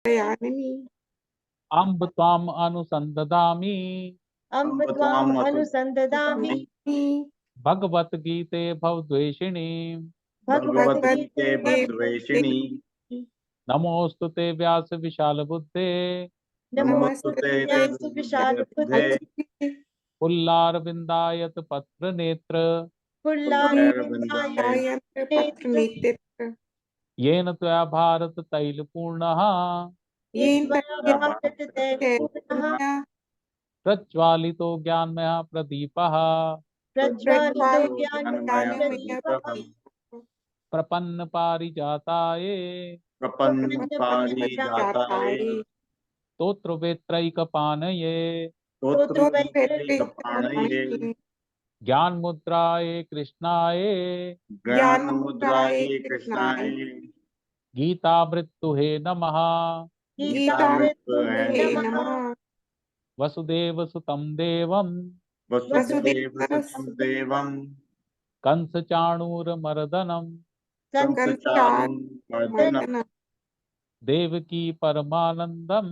दयानिनि अम्ब त्वाम अनुसंददामि अम्ब त्वाम् अनुसन्ददामि भगवत गीते भवद्वेषिणी भगवद्गीते भवद्वेषिणि नमोस्तुते व्यास विशाल बुद्धे नमोस्तुते व्यास विशाल बुद्धे पुल्लार विंदायत पत्र नेत्र पुल्लारविन्दाय पत्र नेत्र येन त्वया भारत तैल पूर्णः येन भारत तैलपूर्णः प्रज्वालितो ज्ञानमयः प्रदीपः प्रज्वालितो ज्ञानमय ज्ञानमय प्रदीपः प्रपन्न पारिजाताय प्रपन्न पारिजाताय स्तोत्र वेत्रैकपाणये स्तोत्रवैत्रैकपाणये ज्ञान मुद्राय कृष्णाय ज्ञानमुद्राय कृष्णाय गीतामृतुहे नमः गीतामृतये नमः वसुदेव सुतं देवं वसुदेवसुतं देवं कंस चाणूरमर्दनम् कंसचाणूरमर्दनम् देवकी परमानंदम्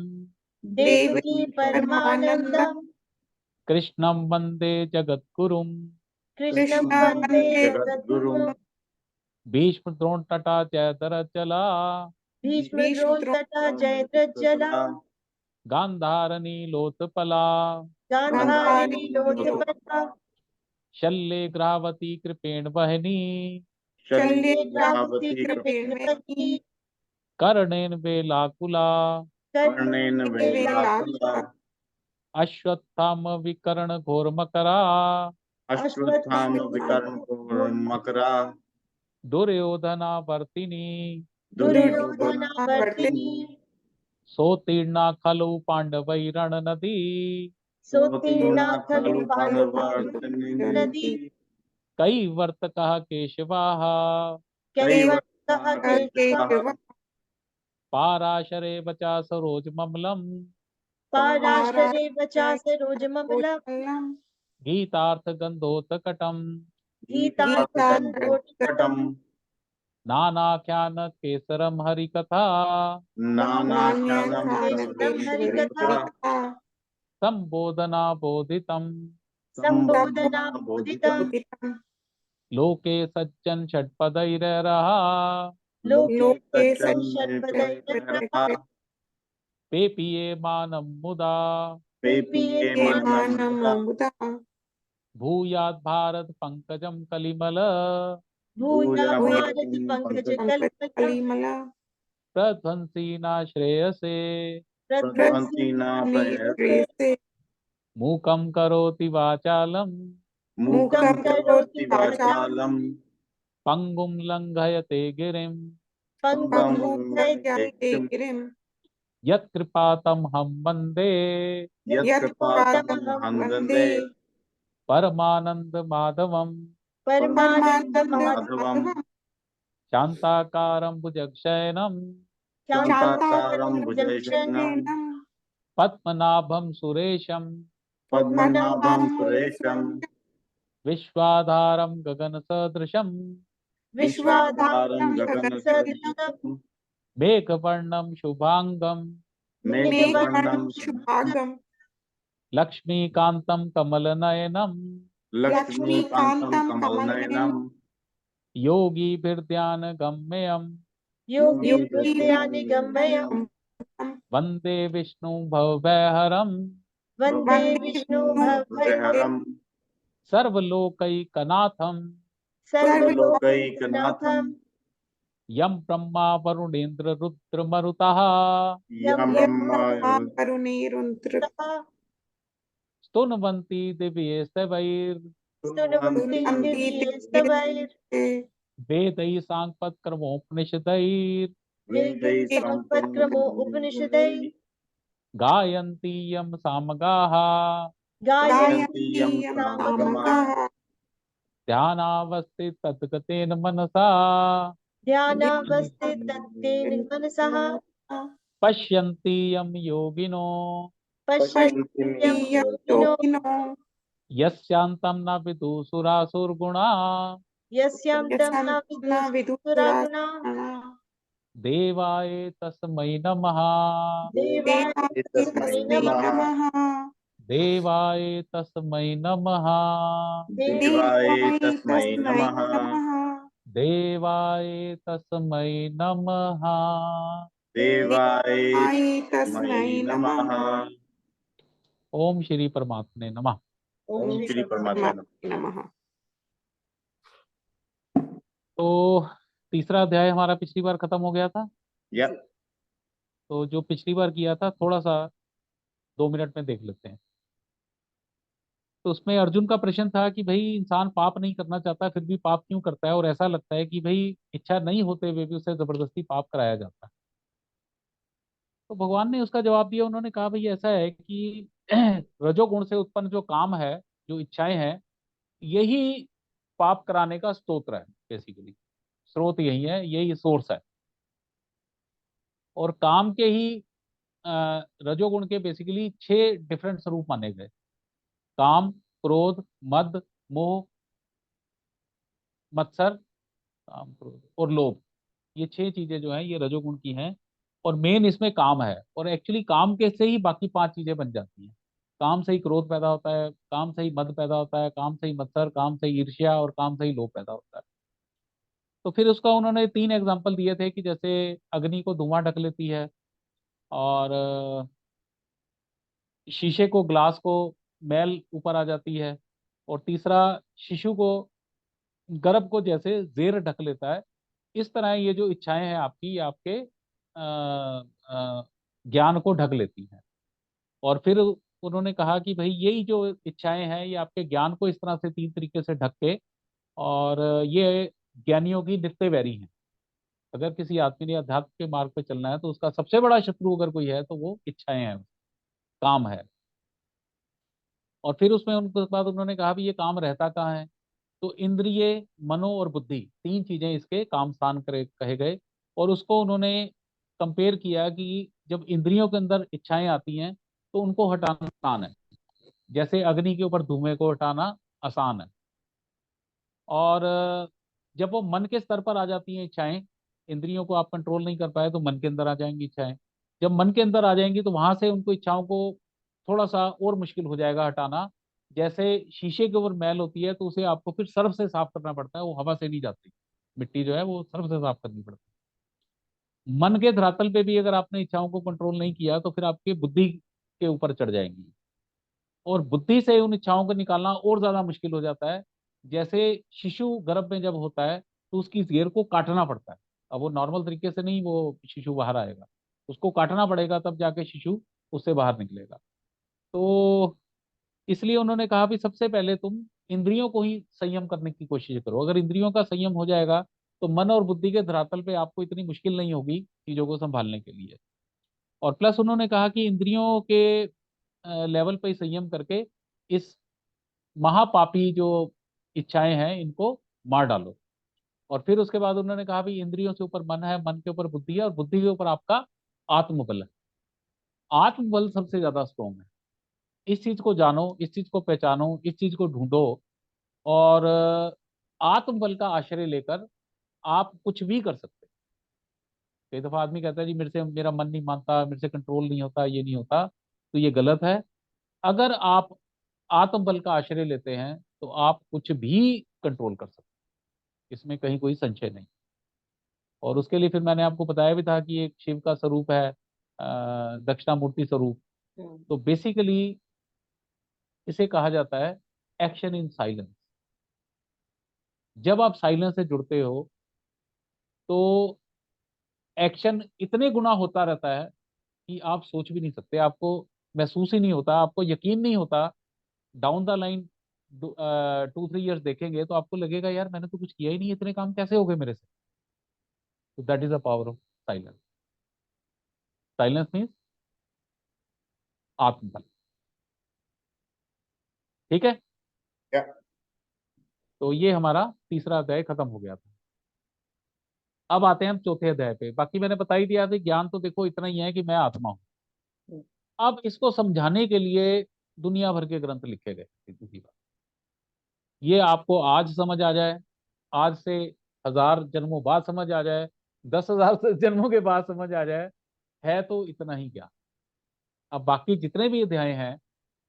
देवकी परमानन्दम् कृष्णं वन्दे जगद्गुरुम् कृष्णं वन्दे जगद्गुरुम् भीष्म द्रोण तटा जयद्रथला भीष्मद्रोणतटा जयद्रथजला गान्धारनी लोतपला गान्धारिणी लोचपला शल्ये ग्रावती कृपेण वहनी शल्ये ग्रावती कृपेण वहनी कर्णेन वेलाकुला कर्णेन वेलाकुला अश्वत्थाम विकर्ण घोरमकरा अश्वत्थाम विकर्णमकरा दुर्योधना वर्तिनी दुर्योधनावर्तिनी सोतीर्णा खलु पांडवैरण नदी सोतीर्णा खलु पाण्डवार्तिनी कई वर्तकः केशवाः कैवर्तः केशवः पाराशरे वचा सरोजममलम् पाराशरे वचा सरोजममलम् गीतार्थगन्धोत्कटम् गीतार्थगन्धोत्कटम् नानाख्यान केसरम हरिकथा नानाख्यानं हरिकथा संबोधना बोधितम् संबोधना बोधितम् लोके सज्जन षट्पदैररः लोके सज्जनपदैररः पेपीये मानं मुदा पेपीये मानमुदा भूयात् भारत पंकजम कलिमल भूया भारत पंकज कलिमला प्रध्वंसीना श्रेयसे प्रध्वंसीना प्रयते श्रेयसे मूकं करोति वाचालम् मूकं करोति वाचालम् पंगुं लंघयते गिरिम् पंगुं पंगुमुच्यते लङ्घयते गिरिम् यत्कृपातं हम वन्दे यत्कृपातं वन्दे परमानंद माधवम् परमानन्द माधवम् माधवम् शान्ताकारं भुजगशयनम् शान्ताकारं भुजगशयनं पद्मनाभं सुरेशम् पद्मनाभं सुरेशं विश्वाधारं गगनसदृशम् विश्वाधारं गगनसदृशं मेघवर्णं शुभांगम् मेघवर्णं शुभागम् लक्ष्मीकान्तं कमलनयनम् लक्ष्मीकान्तं कमलनयनं योगीभिर्ध्यानगम्यम् योगिभिर्ध्यानगम्यं वन्दे विष्णु भवभयहरम् वन्दे विष्णु भवभयहरं सर्वलोकैकनाथम् सर्वलोकैकनाथं यं ब्रह्मा वरुणेन्द्र रुद्रमरुतः यं ब्रह्मा करुणेरुद्र स्तुन्वन्ति दिव्यैस्तवैर् स्तुवन्ति दिव्यैस्तवैः वेदैः साङ्गपत्क्रमोपनिषदैर् वेदैः सम्पत्क्रमो उपनिषदैः गायन्ति यं सामगाः गायन्ति यं गायन्ति सामगाः सामगाः ध्यानावस्थित तद्गतेन मनसा ध्यानावस्थित तत्तेन मनसः पश्यन्ति यं योगिनो पश्यन्ति यं योगिनो योगिनो यस्यान्तं न विदुसुरासुरगुणा यस्यां तं न यस्यां न विदुषुरागुणा विदुरासुराः देवाय तस्मै नमः। देवाय देवाय तस्मै तस्मै नमः। नमः। देवाय तस्मै नमः। देवाय देवाय तस्मै तस्मै नमः। नमः। देवाय तस्मै नमः। देवाय देवाय तस्मै तस्मै नमः। नमः। ओम श्री परमात्मने नमः। ओम श्री परमात्मा नमः। नमः। तो तीसरा अध्याय हमारा पिछली बार खत्म हो गया था। या तो जो पिछली बार किया था थोड़ा सा 2 मिनट में देख लेते हैं। तो उसमें अर्जुन का प्रश्न था कि भाई इंसान पाप नहीं करना चाहता फिर भी पाप क्यों करता है, और ऐसा लगता है कि भाई इच्छा नहीं होते हुए भी उसे जबरदस्ती पाप कराया जाता है। तो भगवान ने उसका जवाब दिया। उन्होंने कहा भाई ऐसा है कि रजोगुण से उत्पन्न जो काम है, जो इच्छाएं हैं, यही पाप कराने का स्तोत्र है। बेसिकली स्रोत यही है, यही सोर्स है। और काम के ही रजोगुण के बेसिकली 6 डिफरेंट स्वरूप माने गए। काम, क्रोध, मद, मोह, मत्सर, काम, क्रोध और लोभ। ये 6 चीजें जो हैं ये रजोगुण की हैं। और मेन इसमें काम है, और एक्चुअली काम के से ही बाकी 5 चीजें बन जाती हैं। काम से ही क्रोध पैदा होता है, काम से ही मद पैदा होता है, काम से ही मत्सर, काम से ही ईर्ष्या, और काम से ही लोभ पैदा होता है। तो फिर उसका उन्होंने 3 एग्जाम्पल दिए थे कि जैसे अग्नि को धुआं ढक लेती है, और शीशे को, ग्लास को मैल ऊपर आ जाती है, और तीसरा शिशु को, गर्भ को जैसे जेर ढक लेता है। इस तरह ये जो इच्छाएं हैं आपकी, ये आपके ज्ञान को ढक लेती हैं। और फिर उन्होंने कहा कि भाई यही जो इच्छाएं हैं ये आपके ज्ञान को इस तरह से 3 तरीके से ढक के, और ये ज्ञानियों की नित्य वैरी है। अगर किसी आदमी ने अध्यात्म के मार्ग पे चलना है तो उसका सबसे बड़ा शत्रु अगर कोई है तो वो इच्छाएं हैं, काम है। और फिर उसमें उनके बाद उन्होंने कहा भी ये काम रहता कहाँ है। तो इंद्रिय, मनो और बुद्धि, 3 चीजें इसके काम स्थान करे कहे गए। और उसको उन्होंने कंपेयर किया कि जब इंद्रियों के अंदर इच्छाएं आती हैं तो उनको हटाना आसान है, जैसे अग्नि के ऊपर धुएं को हटाना आसान है। और जब वो मन के स्तर पर आ जाती हैं इच्छाएं, इंद्रियों को आप कंट्रोल नहीं कर पाए तो मन के अंदर आ जाएंगी इच्छाएं। जब मन के अंदर आ जाएंगी तो वहां से उनको इच्छाओं को थोड़ा सा और मुश्किल हो जाएगा हटाना। जैसे शीशे के ऊपर मैल होती है तो उसे आपको फिर सर्फ से साफ करना पड़ता है, वो हवा से नहीं जाती। मिट्टी जो है वो सर्फ से साफ करनी पड़ती है। मन के धरातल पे भी अगर आपने इच्छाओं को कंट्रोल नहीं किया तो फिर आपकी बुद्धि के ऊपर चढ़ जाएंगी, और बुद्धि से उन इच्छाओं को निकालना और ज्यादा मुश्किल हो जाता है। जैसे शिशु गर्भ में जब होता है तो उसकी जेर को काटना पड़ता है। अब वो नॉर्मल तरीके से नहीं वो शिशु बाहर आएगा, उसको काटना पड़ेगा तब जाके शिशु उससे बाहर निकलेगा। तो इसलिए उन्होंने कहा भी सबसे पहले तुम इंद्रियों को ही संयम करने की कोशिश करो। अगर इंद्रियों का संयम हो जाएगा तो मन और बुद्धि के धरातल पे आपको इतनी मुश्किल नहीं होगी चीजों को संभालने के लिए। और प्लस उन्होंने कहा कि इंद्रियों के लेवल पे ही संयम करके इस महापापी जो इच्छाएं हैं इनको मार डालो। और फिर उसके बाद उन्होंने कहा भी इंद्रियों से ऊपर मन है, मन के ऊपर बुद्धि है, और बुद्धि के ऊपर आपका आत्मबल है। आत्मबल सबसे ज्यादा स्ट्रोंग है। इस चीज को जानो, इस चीज को पहचानो, इस चीज को ढूंढो, और आत्मबल का आश्रय लेकर आप कुछ भी कर सकते हैं। कई दफा आदमी कहता है जी मेरे से मेरा मन नहीं मानता, मेरे से कंट्रोल नहीं होता, ये नहीं होता। तो ये गलत है। अगर आप आत्मबल का आश्रय लेते हैं तो आप कुछ भी कंट्रोल कर सकते हैं, इसमें कहीं कोई संशय नहीं। और उसके लिए फिर मैंने आपको बताया भी था कि एक शिव का स्वरूप है दक्षिणामूर्ति स्वरूप। तो बेसिकली इसे कहा जाता है एक्शन इन साइलेंस। जब आप साइलेंस से जुड़ते हो तो एक्शन इतने गुना होता रहता है कि आप सोच भी नहीं सकते, आपको महसूस ही नहीं होता, आपको यकीन नहीं होता। डाउन द लाइन 2-3 ईयर्स देखेंगे तो आपको लगेगा यार मैंने तो कुछ किया ही नहीं, इतने काम कैसे हो गए मेरे से। तो that is the power of silence. Silence means आत्मबल। ठीक है। या तो ये हमारा तीसरा अध्याय खत्म हो गया था। अब आते हैं हम चौथे अध्याय पे। बाकी मैंने बता ही दिया था ज्ञान तो देखो इतना ही है कि मैं आत्मा हूं। अब इसको समझाने के लिए दुनिया भर के ग्रंथ लिखे गए। सीधी बात, ये आपको आज समझ आ जाए, आज से 1000 जन्मों बाद समझ आ जाए, 10,000 से जन्मों के बाद समझ आ जाए, है तो इतना ही ज्ञान। अब बाकी जितने भी अध्याय हैं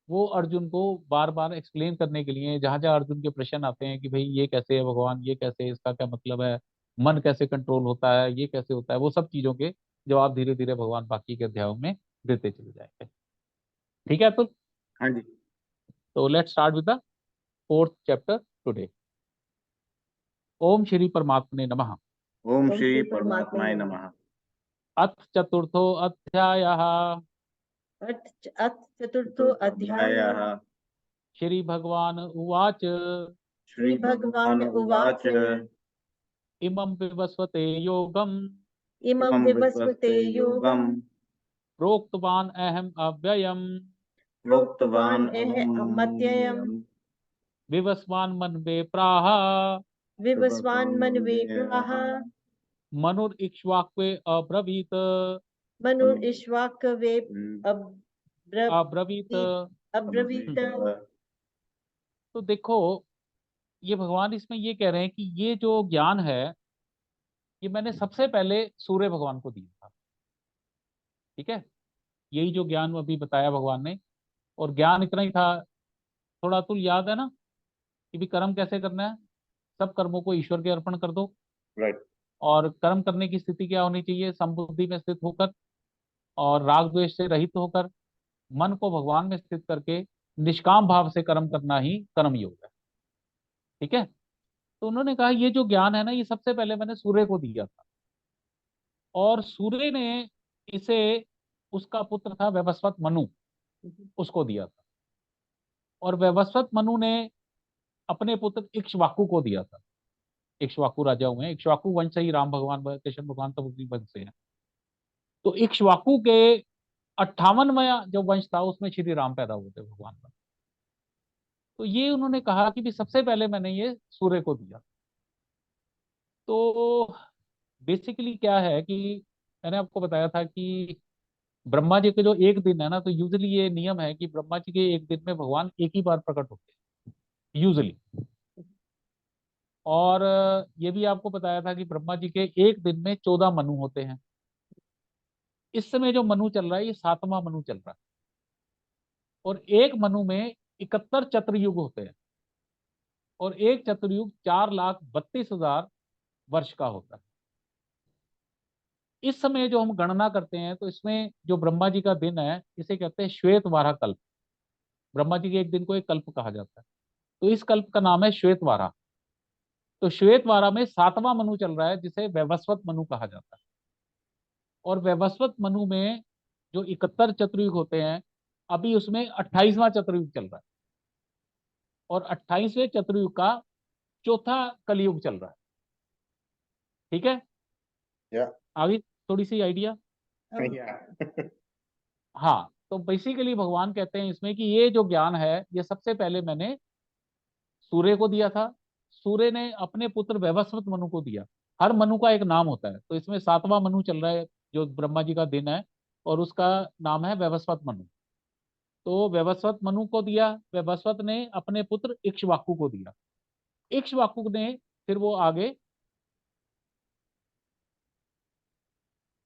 वो अर्जुन को बार बार एक्सप्लेन करने के लिए, जहां जहां अर्जुन के प्रश्न आते हैं कि भाई ये कैसे है भगवान, ये कैसे है, इसका क्या मतलब है, मन कैसे कंट्रोल होता है, ये कैसे होता है, वो सब चीजों के जवाब धीरे धीरे भगवान बाकी के अध्यायों में देते चले जाएंगे। ठीक है, हाँ जी। तो let's start with the fourth chapter today. ओम श्री परमात्मने नमः। ओम श्री परमात्माय नमः। अथ चतुर्थो अध्यायः। अथ चतुर्थो अध्यायः। श्री भगवान उवाच। श्री भगवान उवाच। इमं विवस्वते योगम्। इमं विवस्वते योगम्। प्रोक्तवान् अहम् अव्ययम्। प्रोक्तवान् अहमव्ययम्। विवस्वान् मन्वे प्राह। विवस्वान् मन्वे प्राह। मनुरिक्ष्वाक्वे अब्रवीत्। मनुरिक्ष्वाकवे अब्रवीत्। अब्रवीत्। तो देखो, ये भगवान इसमें ये कह रहे हैं कि ये जो ज्ञान है ये मैंने सबसे पहले सूर्य भगवान को दिया था। ठीक है, यही जो ज्ञान अभी बताया भगवान ने, और ज्ञान इतना ही था। थोड़ा तो याद है ना कि भी कर्म कैसे करना है, सब कर्मों को ईश्वर के अर्पण कर दो। राइट। और कर्म करने की स्थिति क्या होनी चाहिए, समबुद्धि में स्थित होकर और राग द्वेष से रहित होकर मन को भगवान में स्थित करके निष्काम भाव से कर्म करना ही कर्म योग है। ठीक है, तो उन्होंने कहा ये जो ज्ञान है ना, ये सबसे पहले मैंने सूर्य को दिया था, और सूर्य ने इसे, उसका पुत्र था वैवस्वत मनु, उसको दिया था। और वैवस्वत मनु ने अपने पुत्र इक्ष्वाकु को दिया था। इक्ष्वाकु राजा हुए हैं, इक्ष्वाकु वंश से ही राम भगवान, कृष्ण भगवान तब उसी वंश से है। तो इक्ष्वाकु के 58वां जो वंश था उसमें श्री राम पैदा हुए थे भगवान का। तो ये उन्होंने कहा कि भी सबसे पहले मैंने ये सूर्य को दिया। तो बेसिकली क्या है कि मैंने आपको बताया था कि ब्रह्मा जी के जो एक दिन है ना, तो यूजली ये नियम है कि ब्रह्मा जी के एक दिन में भगवान एक ही बार प्रकट होते हैं यूजली। और ये भी आपको बताया था कि ब्रह्मा जी के एक दिन में 14 मनु होते हैं। इस समय जो मनु चल रहा है ये 7वां मनु चल रहा है, और एक मनु में 71 चतुर्युग होते हैं, और एक चतुर्युग 4,32,000 वर्ष का होता है। इस समय जो हम गणना करते हैं तो इसमें जो ब्रह्मा जी का दिन है इसे कहते हैं श्वेत वारा कल्प। ब्रह्मा जी के एक दिन को एक कल्प कहा जाता है, तो इस कल्प का नाम है श्वेत वारा। तो श्वेत वारा में 7वां मनु चल रहा है जिसे वैवस्वत मनु कहा जाता है। और वैवस्वत मनु में जो 71 चतुर्युग होते हैं, अभी उसमें 28वां चतुर्युग चल रहा है, और 28वें चतुर्युग का चौथा कलयुग चल रहा है। ठीक है, या आगे थोड़ी सी आइडिया। हाँ, तो बेसिकली भगवान कहते हैं इसमें कि ये जो ज्ञान है ये सबसे पहले मैंने सूर्य को दिया था। सूर्य ने अपने पुत्र वैवस्वत मनु को दिया। हर मनु का एक नाम होता है, तो इसमें 7वां मनु चल रहा है जो ब्रह्मा जी का दिन है, और उसका नाम है वैवस्वत मनु। तो वैवस्वत मनु को दिया, वैवस्वत ने अपने पुत्र इक्ष्वाकु को दिया। इक्ष्वाकु ने फिर वो आगे,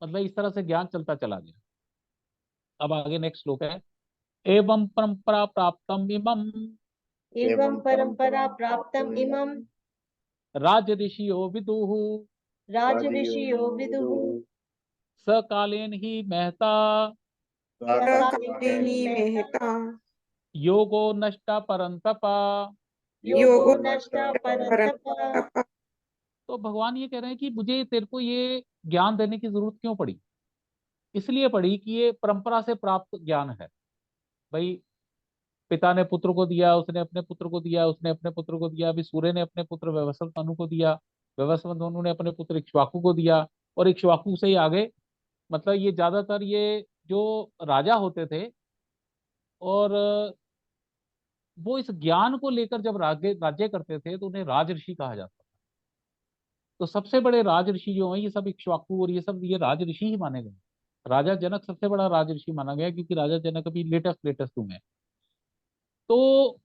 मतलब इस तरह से ज्ञान चलता चला गया। अब आगे नेक्स्ट श्लोक है। एवं परंपरा प्राप्तम इमं। एवं परंपरा प्राप्तम इमं। राज ऋषियो विदुः। राजऋषियो विदुः। सकालेन ही महता। कालेनि मेहता। योगो नष्टा परंतपा। योगो नष्टा परंतप। परंतप। तो भगवान ये कह रहे हैं कि मुझे तेरे को ये ज्ञान देने की जरूरत क्यों पड़ी। इसलिए पड़ी कि ये परंपरा से प्राप्त ज्ञान है। भाई, पिता ने पुत्र को दिया, उसने अपने पुत्र को दिया, उसने अपने पुत्र को दिया, अभी सूर्य ने अपने पुत्र वैवस्वत मनु को दिया, वैवस्वत मनु ने अपने पुत्र इक्ष्वाकु को दिया, और इक्ष्वाकु से ही आगे, मतलब ये ज्यादातर ये जो राजा होते थे, और वो इस ज्ञान को लेकर जब राज्य राज्य करते थे तो उन्हें राजऋषि कहा जाता था। तो सबसे बड़े राजऋषि जो हैं ये सब इक्ष्वाकु और ये सब ये राजऋषि ही माने गए। राजा जनक सबसे बड़ा राजऋषि माना गया, क्योंकि राजा जनक अभी लेटेस्ट हुए हैं। तो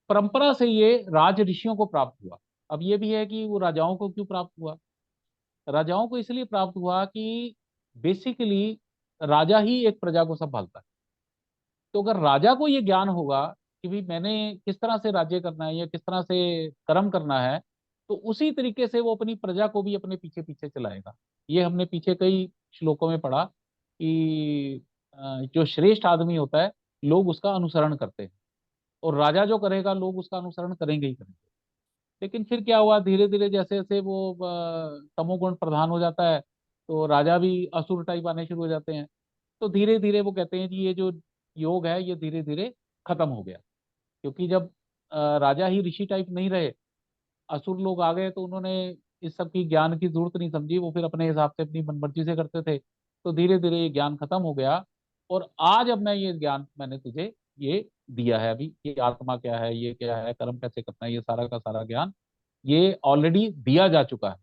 परंपरा से ये राज ऋषियों को प्राप्त हुआ। अब ये भी है कि वो राजाओं को क्यों प्राप्त हुआ। राजाओं को इसलिए प्राप्त हुआ कि बेसिकली राजा ही एक प्रजा को संभालता है। तो अगर राजा को ये ज्ञान होगा कि भाई मैंने किस तरह से राज्य करना है या किस तरह से कर्म करना है, तो उसी तरीके से वो अपनी प्रजा को भी अपने पीछे पीछे चलाएगा। ये हमने पीछे कई श्लोकों में पढ़ा कि जो श्रेष्ठ आदमी होता है लोग उसका अनुसरण करते हैं, और राजा जो करेगा लोग उसका अनुसरण करेंगे ही करेंगे। लेकिन फिर क्या हुआ, धीरे धीरे जैसे जैसे वो तमोगुण प्रधान हो जाता है, तो राजा भी असुर टाइप आने शुरू हो जाते हैं। तो धीरे धीरे वो कहते हैं कि ये जो योग है ये धीरे धीरे खत्म हो गया, क्योंकि जब राजा ही ऋषि टाइप नहीं रहे, असुर लोग आ गए, तो उन्होंने इस सब की ज्ञान की जरूरत नहीं समझी, वो फिर अपने हिसाब से अपनी मनमर्जी से करते थे। तो धीरे धीरे ये ज्ञान खत्म हो गया, और आज अब मैं ये ज्ञान मैंने तुझे ये दिया है अभी कि आत्मा क्या है, ये क्या है, कर्म कैसे करना है, ये सारा का सारा ज्ञान ये ऑलरेडी दिया जा चुका है,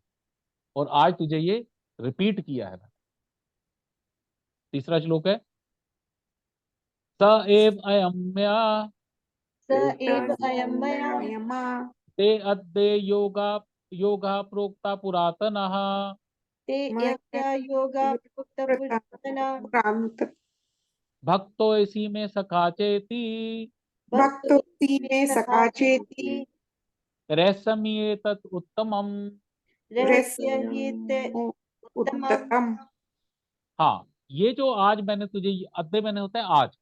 और आज तुझे ये रिपीट किया है। तीसरा श्लोक है, स एव अयम्या स एव अयं मया यमा ते अद्य योगा प्रोक्ता पुरातनः ते यज्ञा योगा प्रोक्त पुरातना प्रांत भक्तो इसी में सखा चेति भक्तो में सखा चेति रैसम्ये तत् उत्तमम। रहस्य हि ते उत्तमम्। उत्तम। हाँ, ये जो आज मैंने तुझे अद्य मैंने होता है आज,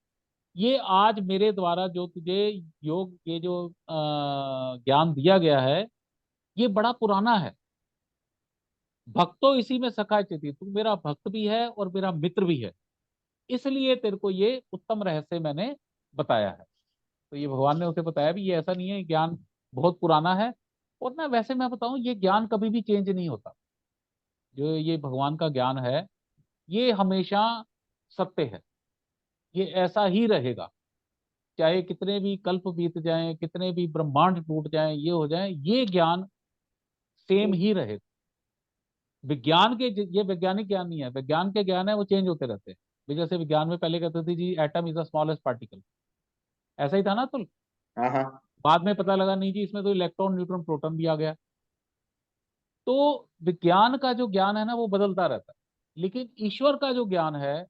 ये आज मेरे द्वारा जो तुझे योग ये जो ज्ञान दिया गया है ये बड़ा पुराना है। भक्तो इसी में सखा चेति, तू मेरा भक्त भी है और मेरा मित्र भी है, इसलिए तेरे को ये उत्तम रहस्य मैंने बताया है। तो ये भगवान ने उसे बताया भी, ये ऐसा नहीं है ज्ञान बहुत पुराना है, और ना वैसे मैं बताऊं ये ज्ञान कभी भी चेंज नहीं होता। जो ये भगवान का ज्ञान है ये हमेशा सत्य है, ये ऐसा ही रहेगा, चाहे कितने भी कल्प बीत जाएं, कितने भी ब्रह्मांड टूट जाएं, ये हो जाए, ये ज्ञान सेम ही रहेगा। विज्ञान के ये वैज्ञानिक ज्ञान नहीं है, विज्ञान के ज्ञान है वो चेंज होते रहते हैं। भी जैसे विज्ञान में पहले कहते थे जी atom is the smallest particle, ऐसा ही था ना। तो हाँ हाँ बाद में पता लगा नहीं जी इसमें तो इलेक्ट्रॉन न्यूट्रॉन प्रोटॉन भी आ गया। तो विज्ञान का जो ज्ञान है ना वो बदलता रहता है, लेकिन ईश्वर का जो ज्ञान है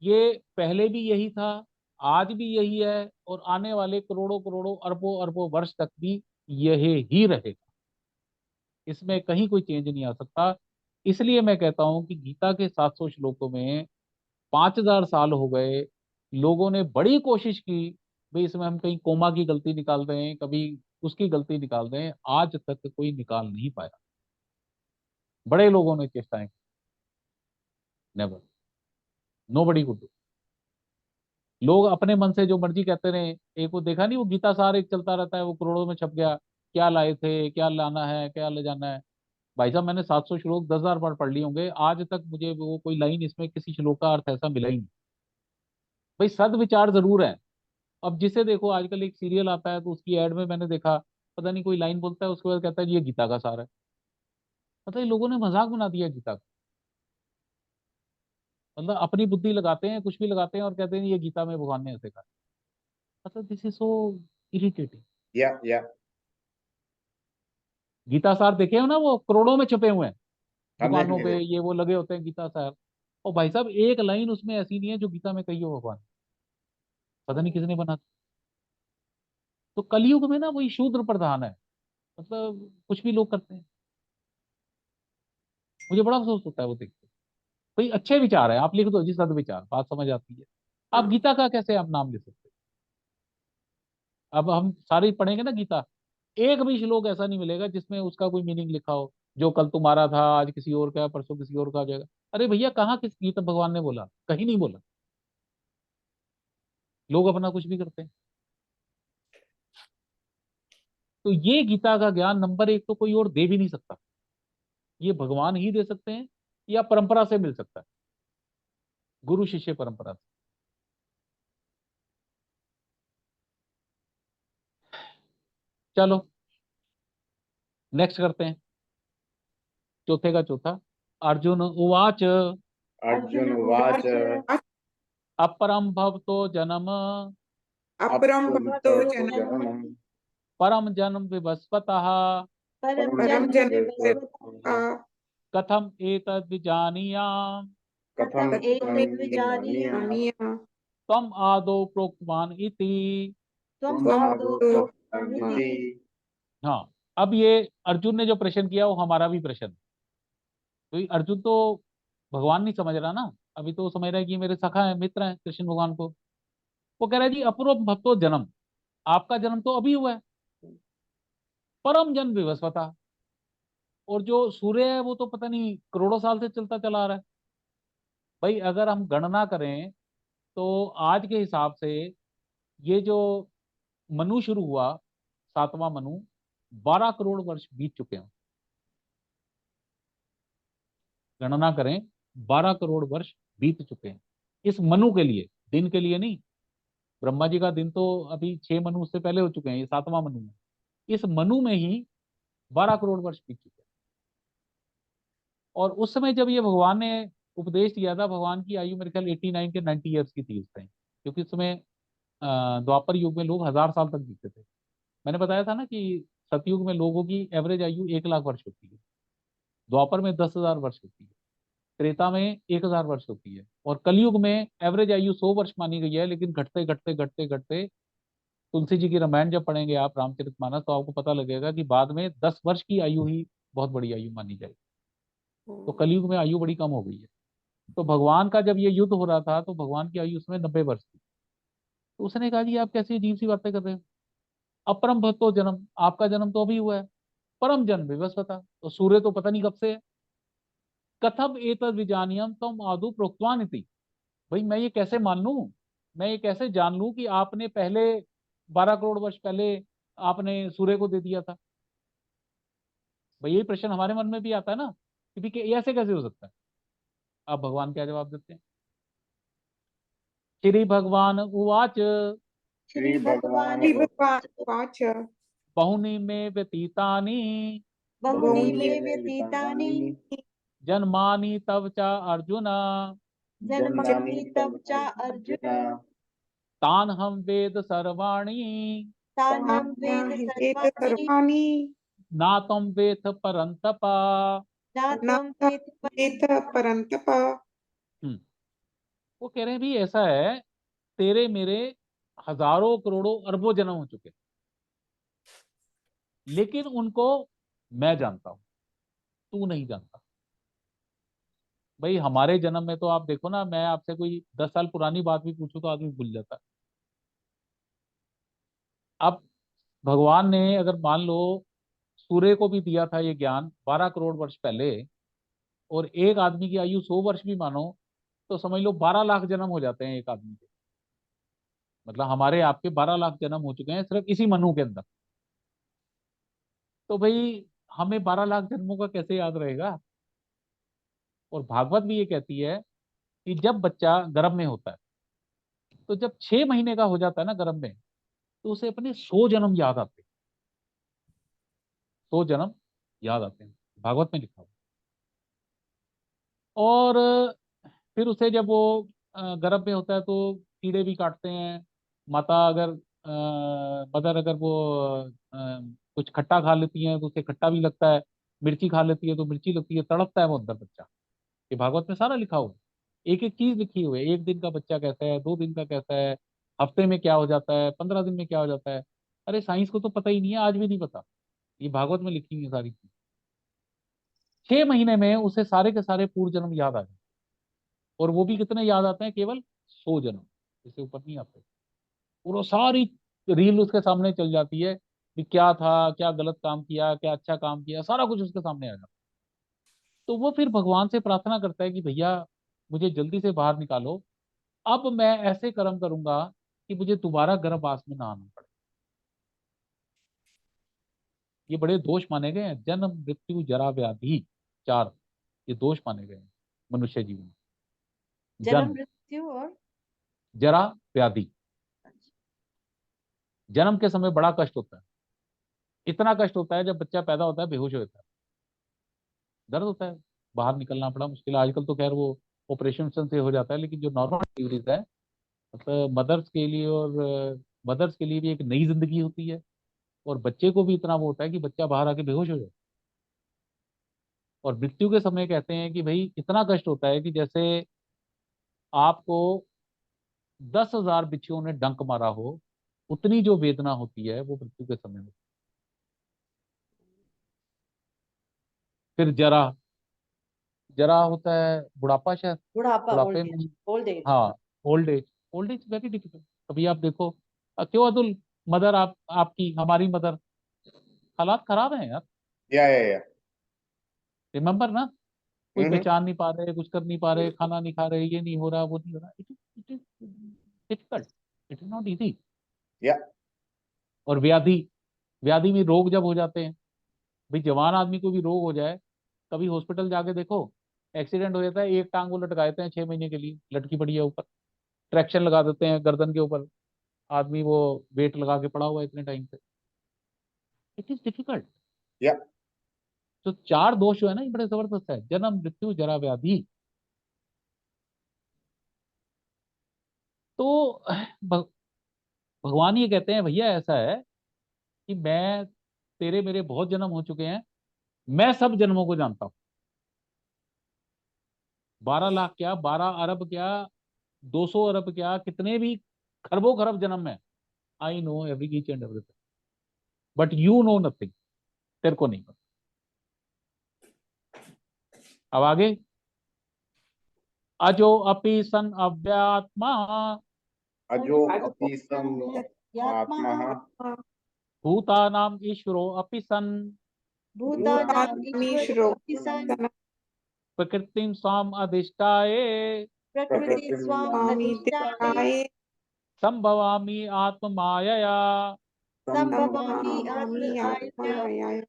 ये पहले भी यही था, आज भी यही है, और आने वाले करोड़ों करोड़ों अरबों अरबों वर्ष तक भी यही ही रहेगा। इसमें कहीं कोई चेंज नहीं आ सकता। इसलिए मैं कहता हूं कि गीता के 700 श्लोकों में 5000 साल हो गए, लोगों ने बड़ी कोशिश की भाई इसमें हम कहीं कोमा की गलती निकाल दें, कभी उसकी गलती निकाल दें, आज तक कोई निकाल नहीं पाया। बड़े लोगों ने चेष्टाएं की, नेवर, नोबडी कुड डू। लोग अपने मन से जो मर्जी कहते रहे। एक वो देखा नहीं, वो गीता सार एक चलता रहता है, वो करोड़ों में छप गया, क्या लाए थे, क्या लाना है, क्या ले जाना है। भाई साहब मैंने 700 श्लोक 10,000 बार पढ़ लिए होंगे, आज तक मुझे वो कोई लाइन इसमें किसी श्लोक का अर्थ ऐसा मिला ही नहीं। भाई सदविचार जरूर है। अब जिसे देखो आजकल एक सीरियल आता है तो उसकी एड में मैंने देखा, पता नहीं कोई लाइन बोलता है उसके बाद कहता है ये गीता का सार है। मतलब ये लोगों ने मजाक बना दिया गीता का। मतलब अपनी बुद्धि लगाते हैं, कुछ भी लगाते हैं और कहते हैं ये गीता में भगवान ने ऐसे कहा। मतलब दिस इज सो इरिटेटिंग। या गीता सार देखे हो ना, वो करोड़ों में छपे हुए हैं, हमने दुकानों भी पे देखा। ये वो लगे होते हैं गीता सार। और भाई साहब एक लाइन उसमें ऐसी नहीं है जो गीता में कही हो भगवान, पता नहीं किसने बना। तो कलयुग में ना वही शूद्र प्रधान है, मतलब कुछ भी लोग करते हैं। मुझे बड़ा अफसोस होता है वो देख के। कोई अच्छे विचार है आप लिख दो जी, सदविचार, बात समझ आती है। आप गीता का कैसे आप नाम ले सकते? अब हम सारे पढ़ेंगे ना गीता, एक भी श्लोक ऐसा नहीं मिलेगा जिसमें उसका कोई मीनिंग लिखा हो, जो कल तुम्हारा था आज किसी और का, परसों किसी और का हो जाएगा। अरे भैया कहाँ किस गीता भगवान ने बोला? कहीं नहीं बोला। लोग अपना कुछ भी करते हैं। तो ये गीता का ज्ञान नंबर एक तो कोई और दे भी नहीं सकता, ये भगवान ही दे सकते हैं, या परंपरा से मिल सकता है, गुरु शिष्य परंपरा से। चलो नेक्स्ट करते हैं, चौथे का चौथा। अर्जुन उवाच अर्जुन उवाच अपरम भवतो जन्म अपरम अपरं भक्तो भवतो जन्म जन्मं परम जन्म विवस्वतः परम परम जन्म जन्म विवस्वतः विवस्वतः कथम एतद् विजानीयाम् कथम एतद् विजानीयाम् जानीया त्वम् आदौ प्रोक्तवान् इति। त्वम् त्वम् आदौ आदौ प्रोक्तवान् इति। हाँ, अब ये अर्जुन ने जो प्रश्न किया वो हमारा भी प्रश्न है। तो अर्जुन तो भगवान नहीं समझ रहा ना, अभी तो वो समझ रहा है कि ये मेरे सखा है, मित्र है कृष्ण भगवान को। वो कह रहा है जी अपूर्व भक्तो जन्म, आपका जन्म तो अभी हुआ है, परम जन विवस्वता, और जो सूर्य है वो तो पता नहीं करोड़ों साल से चलता चला आ रहा है। भाई अगर हम गणना करें तो आज के हिसाब से ये जो मनु शुरू हुआ, सातवां मनु, 12 करोड़ वर्ष बीत चुके हैं। गणना करें, 12 करोड़ वर्ष बीत चुके हैं इस मनु के लिए, दिन के लिए नहीं। ब्रह्मा जी का दिन तो अभी 6 मनु उससे पहले हो चुके हैं, ये 7वां मनु है। इस मनु में ही 12 करोड़ वर्ष बीत चुके हैं। और उस समय जब ये भगवान ने उपदेश दिया था, भगवान की आयु मेरे ख्याल 89 के 90 ईयर्स की थी उस टाइम, क्योंकि उस समय द्वापर युग में लोग 1000 साल तक जीते थे। मैंने बताया था ना कि सतयुग में लोगों की एवरेज आयु 1 लाख वर्ष होती है, द्वापर में 10,000 वर्ष होती है, त्रेता में 1,000 वर्ष होती है, और कलयुग में एवरेज आयु 100 वर्ष मानी गई है। लेकिन घटते घटते घटते घटते, तुलसी जी की रामायण जब पढ़ेंगे आप, रामचरितमानस, तो आपको पता लगेगा कि बाद में 10 वर्ष की आयु ही बहुत बड़ी आयु मानी जाएगी। तो कलयुग में आयु बड़ी कम हो गई है। तो भगवान का जब ये युद्ध हो रहा था तो भगवान की आयु उसमें 90 वर्ष थी। तो उसने कहा जी आप कैसी अजीब सी बातें कर रहे हो, अपरम भक्तो जन्म, आपका जन्म तो अभी हुआ है, परम जन्म विवस्वता, तो सूर्य तो पता नहीं कब से है। कथम एतद् विजानीयम् त्वम् आदौ प्रोक्तवान् इति। भाई मैं ये कैसे मान लूं, मैं ये कैसे जान लूं कि आपने पहले 12 करोड़ वर्ष पहले आपने सूर्य को दे दिया था। भाई यही प्रश्न हमारे मन में भी आता है ना कि भी ये ऐसे कैसे हो सकता है। आप भगवान क्या जवाब देते हैं? श्री भगवान उवाच श्री भगवान श्री भगवान वाच बहुनि में व्यतीतानि बहुनि मे व्यतीतानि जन्मानि तव च अर्जुन जन्मानि तव च अर्जुन तान् हम वेद सर्वाणि तान्यं वेद हेत सर्वाणि सर्वाणि ना त्वं वेत्थ परन्तप। न त्वं नाथ वेत्थ वेद परन्तप। परन्तप। वो कह रहे हैं भी ऐसा है, तेरे मेरे हजारों करोड़ों अरबों जन्म हो चुके, लेकिन उनको मैं जानता हूं, तू नहीं जानता। भाई हमारे जन्म में तो आप देखो ना, मैं आपसे कोई 10 साल पुरानी बात भी पूछूं तो आदमी भूल जाता है। अब भगवान ने अगर मान लो सूर्य को भी दिया था ये ज्ञान 12 करोड़ वर्ष पहले, और एक आदमी की आयु 100 वर्ष भी मानो, तो समझ लो 12 लाख जन्म हो जाते हैं एक आदमी के। मतलब हमारे आपके 12 लाख जन्म हो चुके हैं सिर्फ इसी मनु के अंदर। तो भाई हमें 12 लाख जन्मों का कैसे याद रहेगा। और भागवत भी ये कहती है कि जब बच्चा गर्भ में होता है, तो जब 6 महीने का हो जाता है ना गर्भ में, तो उसे अपने 100 जन्म याद आते हैं, 100 जन्म याद आते हैं, भागवत में लिखा हुआ। और फिर उसे जब वो गर्भ में होता है तो कीड़े भी काटते हैं। माता अगर मदर अगर वो कुछ खट्टा खा लेती है तो उसे खट्टा भी लगता है, मिर्ची खा लेती है तो मिर्ची लगती है, तड़पता है वो अंदर बच्चा। ये भागवत में सारा लिखा हुआ है, एक एक चीज लिखी हुई है। 1 दिन का बच्चा कैसा है, 2 दिन का कैसा है, हफ्ते में क्या हो जाता है, 15 दिन में क्या हो जाता है। अरे साइंस को तो पता ही नहीं है, आज भी नहीं पता। ये भागवत में लिखी हुई है सारी चीज। 6 महीने में उसे सारे के सारे पूर्व जन्म याद आ जाते हैं। और वो भी कितने याद आते हैं? केवल 100 जन्म, इससे ऊपर नहीं आते। और वो सारी रील उसके सामने चल जाती है कि क्या था, क्या गलत काम किया, क्या अच्छा काम किया, सारा कुछ उसके सामने आ जाता है। तो वो फिर भगवान से प्रार्थना करता है कि भैया मुझे जल्दी से बाहर निकालो, अब मैं ऐसे कर्म करूंगा कि मुझे दोबारा गर्भवास में ना आना पड़े। ये बड़े दोष माने गए हैं, जन्म मृत्यु जरा व्याधि, 4 ये दोष माने गए हैं मनुष्य जीवन में। जन्म जन्म, मृत्यु और जरा, व्याधि। जन्म के समय बड़ा कष्ट होता है, इतना कष्ट होता है जब बच्चा पैदा होता है बेहोश हो जाता है, दर्द होता है, बाहर निकलना बड़ा मुश्किल है। आजकल तो खैर वो ऑपरेशन से हो जाता है, लेकिन जो नॉर्मल डिलीवरीज है, मतलब मदर्स के लिए भी एक नई जिंदगी होती है। और बच्चे को भी इतना वो होता है कि बच्चा बाहर आके बेहोश हो जाए। और मृत्यु के समय कहते हैं कि भाई इतना कष्ट होता है कि जैसे आपको 10,000 बिच्छुओं ने डंक मारा हो, उतनी जो वेदना होती है वो मृत्यु के समय में। फिर जरा, जरा होता है बुढ़ापा शायद, बुढ़ापा, ओल्ड बुढ़ापे एज, में। Old age. हाँ, old age. Old age very difficult. अभी आप देखो, क्यों अतुल, मदर आपकी, हमारी मदर, हालात खराब हैं यार। या रिमेम्बर ना, कोई हम्म पहचान नहीं पा रहे, कुछ कर नहीं पा रहे, खाना नहीं खा रहे, ये नहीं हो रहा, वो नहीं हो रहा। It is difficult, it is not easy. या और व्याधि, व्याधि में रोग जब हो जाते हैं, भाई जवान आदमी को भी रोग हो जाए, कभी हॉस्पिटल जाके देखो, एक्सीडेंट हो जाता है, एक टांग वो लटका देते हैं 6 महीने के लिए, लटकी पड़ी है ऊपर, ट्रैक्शन लगा देते हैं गर्दन के ऊपर, आदमी वो वेट लगा के पड़ा हुआ है इतने टाइम से। It is difficult. या तो 4 दोष जो है ना, ये बड़े जबरदस्त है, जन्म मृत्यु जरा व्याधि। तो भ- भगवान ये कहते हैं भैया ऐसा है कि मैं, तेरे मेरे बहुत जन्म हो चुके हैं, मैं सब जन्मों को जानता हूँ। 12 लाख क्या, 12 अरब क्या, 200 अरब क्या, कितने भी खरबों खरब जन्म है, I know every each and everything, but you know nothing, तेरे को नहीं पता। अब आगे, अजो अपि सन अव्यात्मा, अजो अपि सम यात्मा, आत्मा भूतानाम ईश्वरो अपि सन, भूतानाम भूतानामीश्वरो ईश्वर सन, प्रकृतिम स्वाम अधिष्ठाये, प्रकृति प्रकृति स्वाम स्वामी अधिष्ठाने, दिखाए संभवामि आत्म मायया। संभवामि संभवामी आत्म आयया। आत्माया।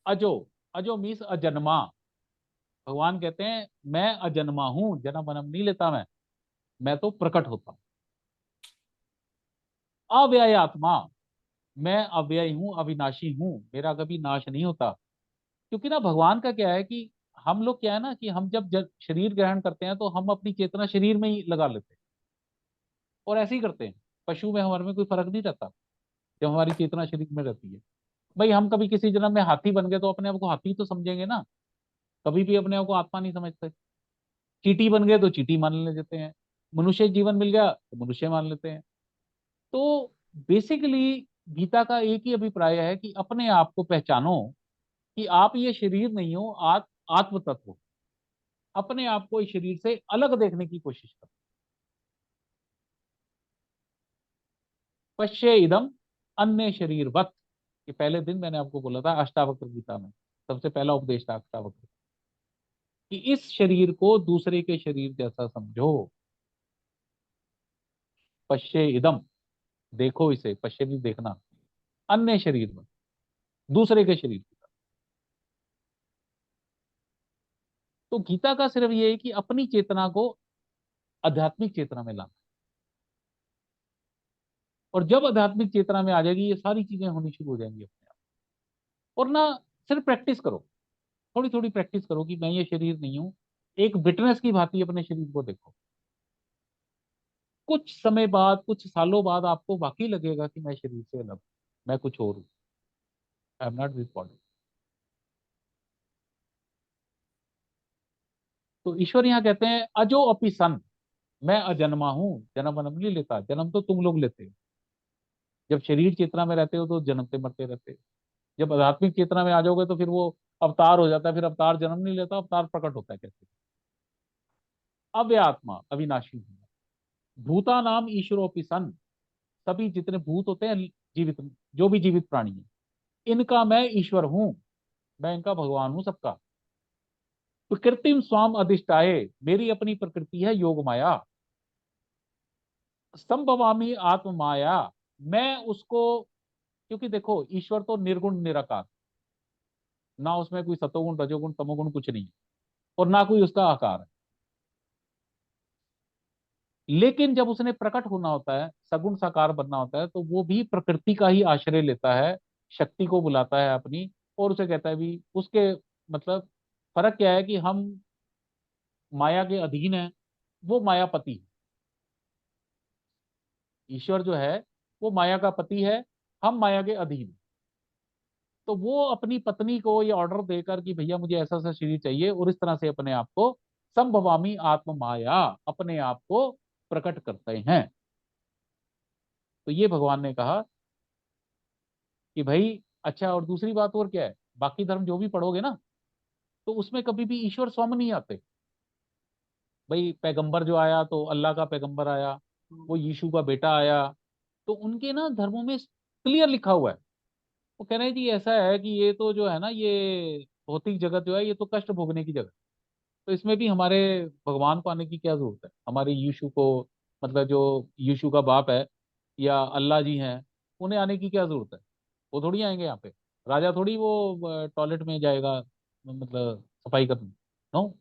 अजो, अजो मीन्स अजन्मा। भगवान कहते हैं मैं अजन्मा हूं, जन्म वनम नहीं लेता मैं तो प्रकट होता हूं। अव्यय आत्मा, मैं अव्यय हूं, अविनाशी हूं, मेरा कभी नाश नहीं होता। क्योंकि ना भगवान का क्या है कि हम लोग क्या है ना कि हम जब शरीर ग्रहण करते हैं तो हम अपनी चेतना शरीर में ही लगा लेते हैं, और ऐसे ही करते हैं। पशु में हमारे में कोई फर्क नहीं रहता जब हमारी चेतना शरीर में रहती है। भाई हम कभी किसी जन्म में हाथी बन गए तो अपने आप को हाथी तो समझेंगे ना, कभी भी अपने आप को आत्मा नहीं समझते। चींटी बन गए तो चींटी मान लेते हैं, मनुष्य जीवन मिल गया तो मनुष्य मान लेते हैं। तो बेसिकली गीता का एक ही अभिप्राय है कि अपने आप को पहचानो कि आप ये शरीर नहीं हो, आत्म तत्व हो। अपने आप को इस शरीर से अलग देखने की कोशिश करो। पश्ये इदम अन्य शरीरवत, ये पहले दिन मैंने आपको बोला था अष्टावक्र गीता में, सबसे पहला उपदेश था अष्टावक्र, कि इस शरीर को दूसरे के शरीर जैसा समझो। पश्ये इदम, देखो इसे, पश्ये भी देखना, अन्य शरीर में, दूसरे के शरीर की तरह। तो गीता का सिर्फ ये है कि अपनी चेतना को आध्यात्मिक चेतना में लाना, और जब आध्यात्मिक चेतना में आ जाएगी ये सारी चीजें होनी शुरू हो जाएंगी अपने आप। और ना, सिर्फ प्रैक्टिस करो, थोड़ी थोड़ी प्रैक्टिस करो कि मैं ये शरीर नहीं हूं, एक विटनेस की भांति अपने शरीर को देखो। कुछ समय बाद, कुछ सालों बाद आपको वाकई लगेगा कि मैं शरीर से अलग हूं, मैं कुछ और हूं, I am not this body. तो ईश्वर यहाँ कहते हैं अजो अपि सन, मैं अजन्मा हूं, जन्म वनम नहीं लेता। जन्म तो तुम लोग लेते हो, जब शरीर चेतना में रहते हो तो जन्मते मरते रहते हो। जब आध्यात्मिक चेतना में आ जाओगे तो फिर वो अवतार हो जाता है, फिर अवतार जन्म नहीं लेता, अवतार प्रकट होता है कैसे। अव्य आत्मा, अविनाशी हूं। भूता नाम ईश्वरोपि सन, सभी जितने भूत होते हैं, जीवित, जो भी जीवित प्राणी है, इनका मैं ईश्वर हूं, मैं इनका भगवान हूं सबका। प्रकृतिम स्वाम अधिष्ठाए, मेरी अपनी प्रकृति है योग माया। संभवामी आत्म माया, मैं उसको, क्योंकि देखो ईश्वर तो निर्गुण निराकार, ना उसमें कोई सतोगुण रजोगुण तमोगुण कुछ नहीं है, और ना कोई उसका आकार है। लेकिन जब उसने प्रकट होना होता है, सगुण साकार बनना होता है, तो वो भी प्रकृति का ही आश्रय लेता है, शक्ति को बुलाता है अपनी, और उसे कहता है भी उसके, मतलब फर्क क्या है कि हम माया के अधीन है, वो मायापति है। ईश्वर जो है वो माया का पति है, हम माया के अधीन हैं। तो वो अपनी पत्नी को ये ऑर्डर देकर कि भैया मुझे ऐसा ऐसा शरीर चाहिए, और इस तरह से अपने आप को संभवामी आत्म माया, अपने आप को प्रकट करते हैं। तो ये भगवान ने कहा कि भाई अच्छा, और दूसरी बात और क्या है, बाकी धर्म जो भी पढ़ोगे ना, तो उसमें कभी भी ईश्वर स्वयं नहीं आते। भाई पैगंबर जो आया तो अल्लाह का पैगंबर आया, वो यीशु का बेटा आया, तो उनके ना धर्मों में क्लियर लिखा हुआ है। वो कह रहे हैं जी ऐसा है कि ये तो जो है ना, ये भौतिक जगत जो है ये तो कष्ट भोगने की जगह, तो इसमें भी हमारे भगवान को आने की क्या जरूरत है, हमारे यीशु को, मतलब जो यीशु का बाप है या अल्लाह जी हैं, उन्हें आने की क्या जरूरत है। वो थोड़ी आएंगे यहाँ पे, राजा थोड़ी वो टॉयलेट में जाएगा, मतलब सफाई करने। नो,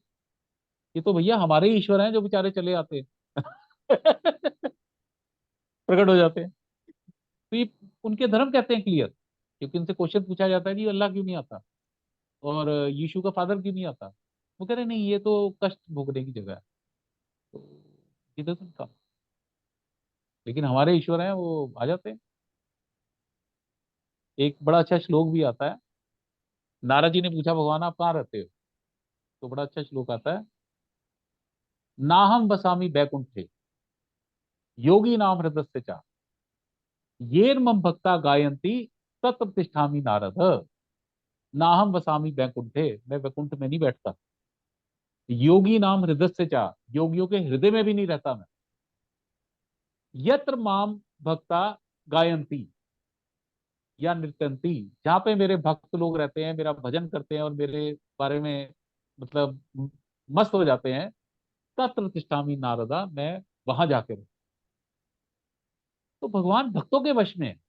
ये तो भैया हमारे ही ईश्वर हैं जो बेचारे चले आते हैं प्रकट हो जाते हैं। तो ये उनके धर्म कहते हैं क्लियर, क्योंकि उनसे क्वेश्चन पूछा जाता है जी अल्लाह क्यों नहीं आता, और यीशु का फादर क्यों नहीं आता। वो कह रहे नहीं, ये तो कष्ट भोगने की जगह है, तो इधर तुम का, लेकिन हमारे ईश्वर हैं वो आ जाते हैं। एक बड़ा अच्छा श्लोक भी आता है, नारद जी ने पूछा भगवान आप कहाँ रहते हो, तो बड़ा अच्छा श्लोक आता है, नाहम वसामी बैकुंठे योगी नाम हृदय चा येर मम भक्ता गायंती तत्र तिष्ठामि नारद। नाहम वसामी बैकुंठे, मैं बैकुंठ में नहीं बैठता, योगी नाम हृदय से चा, योगियों के हृदय में भी नहीं रहता मैं, यत्र माम भक्ता गायंती या नृत्यंती, जहाँ पे मेरे भक्त लोग रहते हैं, मेरा भजन करते हैं और मेरे बारे में मतलब मस्त हो जाते हैं, तत्र तिष्ठामि नारदा, मैं वहां जाके रहूं। तो भगवान भक्तों के वश में है,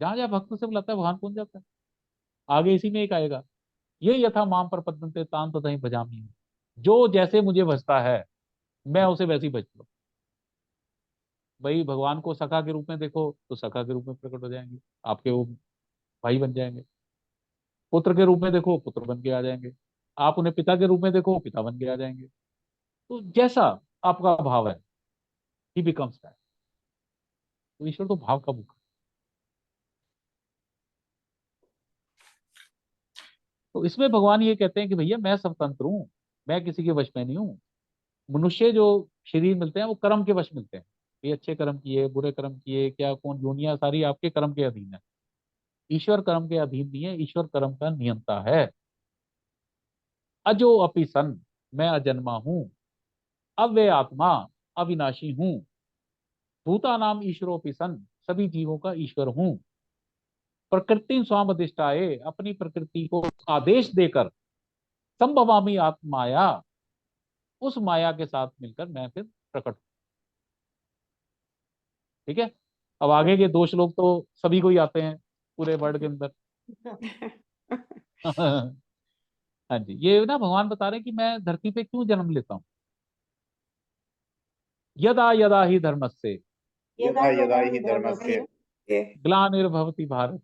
जहां जहां भक्त से बुलाता है भगवान पहुंच जाता है। आगे इसी में एक आएगा, ये यथा माम पर पद्मते तान तथा भजामी, जो जैसे मुझे भजता है मैं उसे वैसे ही भजता हूँ। भाई भगवान को सखा के रूप में देखो तो सखा के रूप में प्रकट हो जाएंगे, आपके वो भाई बन जाएंगे। पुत्र के रूप में देखो पुत्र बन के आ जाएंगे, आप उन्हें पिता के रूप में देखो पिता बन के आ जाएंगे। तो जैसा आपका भाव है, ही बिकम्स दैट। तो ईश्वर तो भाव का मुख है। तो इसमें भगवान ये कहते हैं कि भैया मैं स्वतंत्र हूँ, मैं किसी के वश में नहीं हूँ। मनुष्य जो शरीर मिलते हैं वो कर्म के वश मिलते हैं, ये अच्छे कर्म किए बुरे कर्म किए, क्या कौन योनियां सारी आपके कर्म के अधीन है। ईश्वर कर्म के अधीन नहीं है, ईश्वर कर्म का नियंता है। अजो अपि सन, मैं अजन्मा हूँ, अव्यय आत्मा, अविनाशी हूँ, भूता नाम ईश्वरोपि सन, सभी जीवों का ईश्वर हूँ, प्रकृति स्वाम अधिष्ठाए, अपनी प्रकृति को आदेश देकर, संभवामी आत्माया, उस माया के साथ मिलकर मैं फिर प्रकट हूं। ठीक है, अब आगे के दो श्लोक तो सभी को ही आते हैं पूरे वर्ड के अंदर हाँ जी, ये ना भगवान बता रहे हैं कि मैं धरती पे क्यों जन्म लेता हूँ। यदा यदा ही धर्मस्य यदा यदा ही धर्मस्य ग्लानिर्भवति भारत,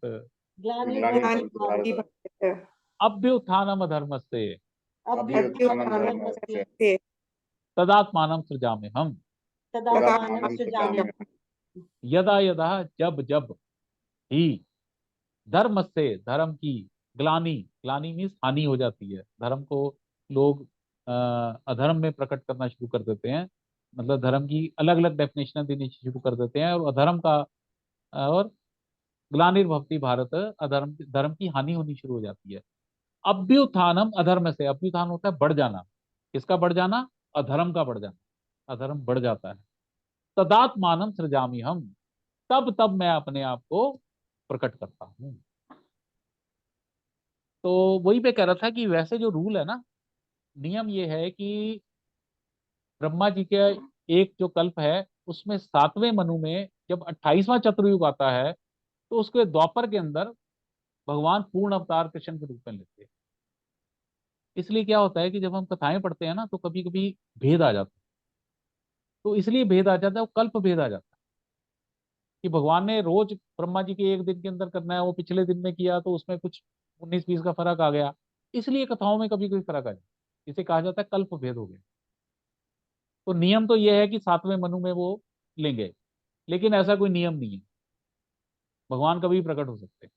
ग्लानिर्भवति ज्ञानी भारत, भक्त अभ्युत्थानम अधर्मस्य, अभ्युत्थानं धर्मस्य, तदात्मानं सृजाम्यहम्। तदात्मानं सृजाम्यहम्। यदा यदा, जब जब, ही, धर्म से, धर्म की, ग्लानि, ग्लानि मीन्स हानि हो जाती है, धर्म को लोग अधर्म में प्रकट करना शुरू कर देते हैं, मतलब धर्म की अलग अलग डेफिनेशन देनी शुरू कर देते हैं, और अधर्म का और ग्लानिर्भवति भारत, अधर्म धर्म की हानि होनी शुरू हो जाती है। अभ्युत्थानम अधर्म से, अभ्युत्थान होता है बढ़ जाना, किसका बढ़ जाना, अधर्म का बढ़ जाना, अधर्म बढ़ जाता है। तदात्मानम सृजामी हम, तब तब मैं अपने आप को प्रकट करता हूँ। तो वही पे कह रहा था कि वैसे जो रूल है ना, नियम ये है कि ब्रह्मा जी के एक जो कल्प है उसमें 7वें मनु में जब 28वां चतुर्युग आता है, तो उसके द्वापर के अंदर भगवान पूर्ण अवतार कृष्ण के रूप में लेते हैं। इसलिए क्या होता है कि जब हम कथाएं पढ़ते हैं ना तो कभी कभी भेद आ जाता है, तो इसलिए भेद आ जाता है, वो कल्प भेद आ जाता है कि भगवान ने रोज ब्रह्मा जी के एक दिन के अंदर करना है, वो पिछले दिन में किया तो उसमें कुछ 19-20 का फर्क आ गया, इसलिए कथाओं में कभी कोई फर्क आ जाए, इसे कहा जाता है कल्प भेद हो गया। तो नियम तो यह है कि 7वें मनु में वो लेंगे, लेकिन ऐसा कोई नियम नहीं है, भगवान कभी प्रकट हो सकते हैं।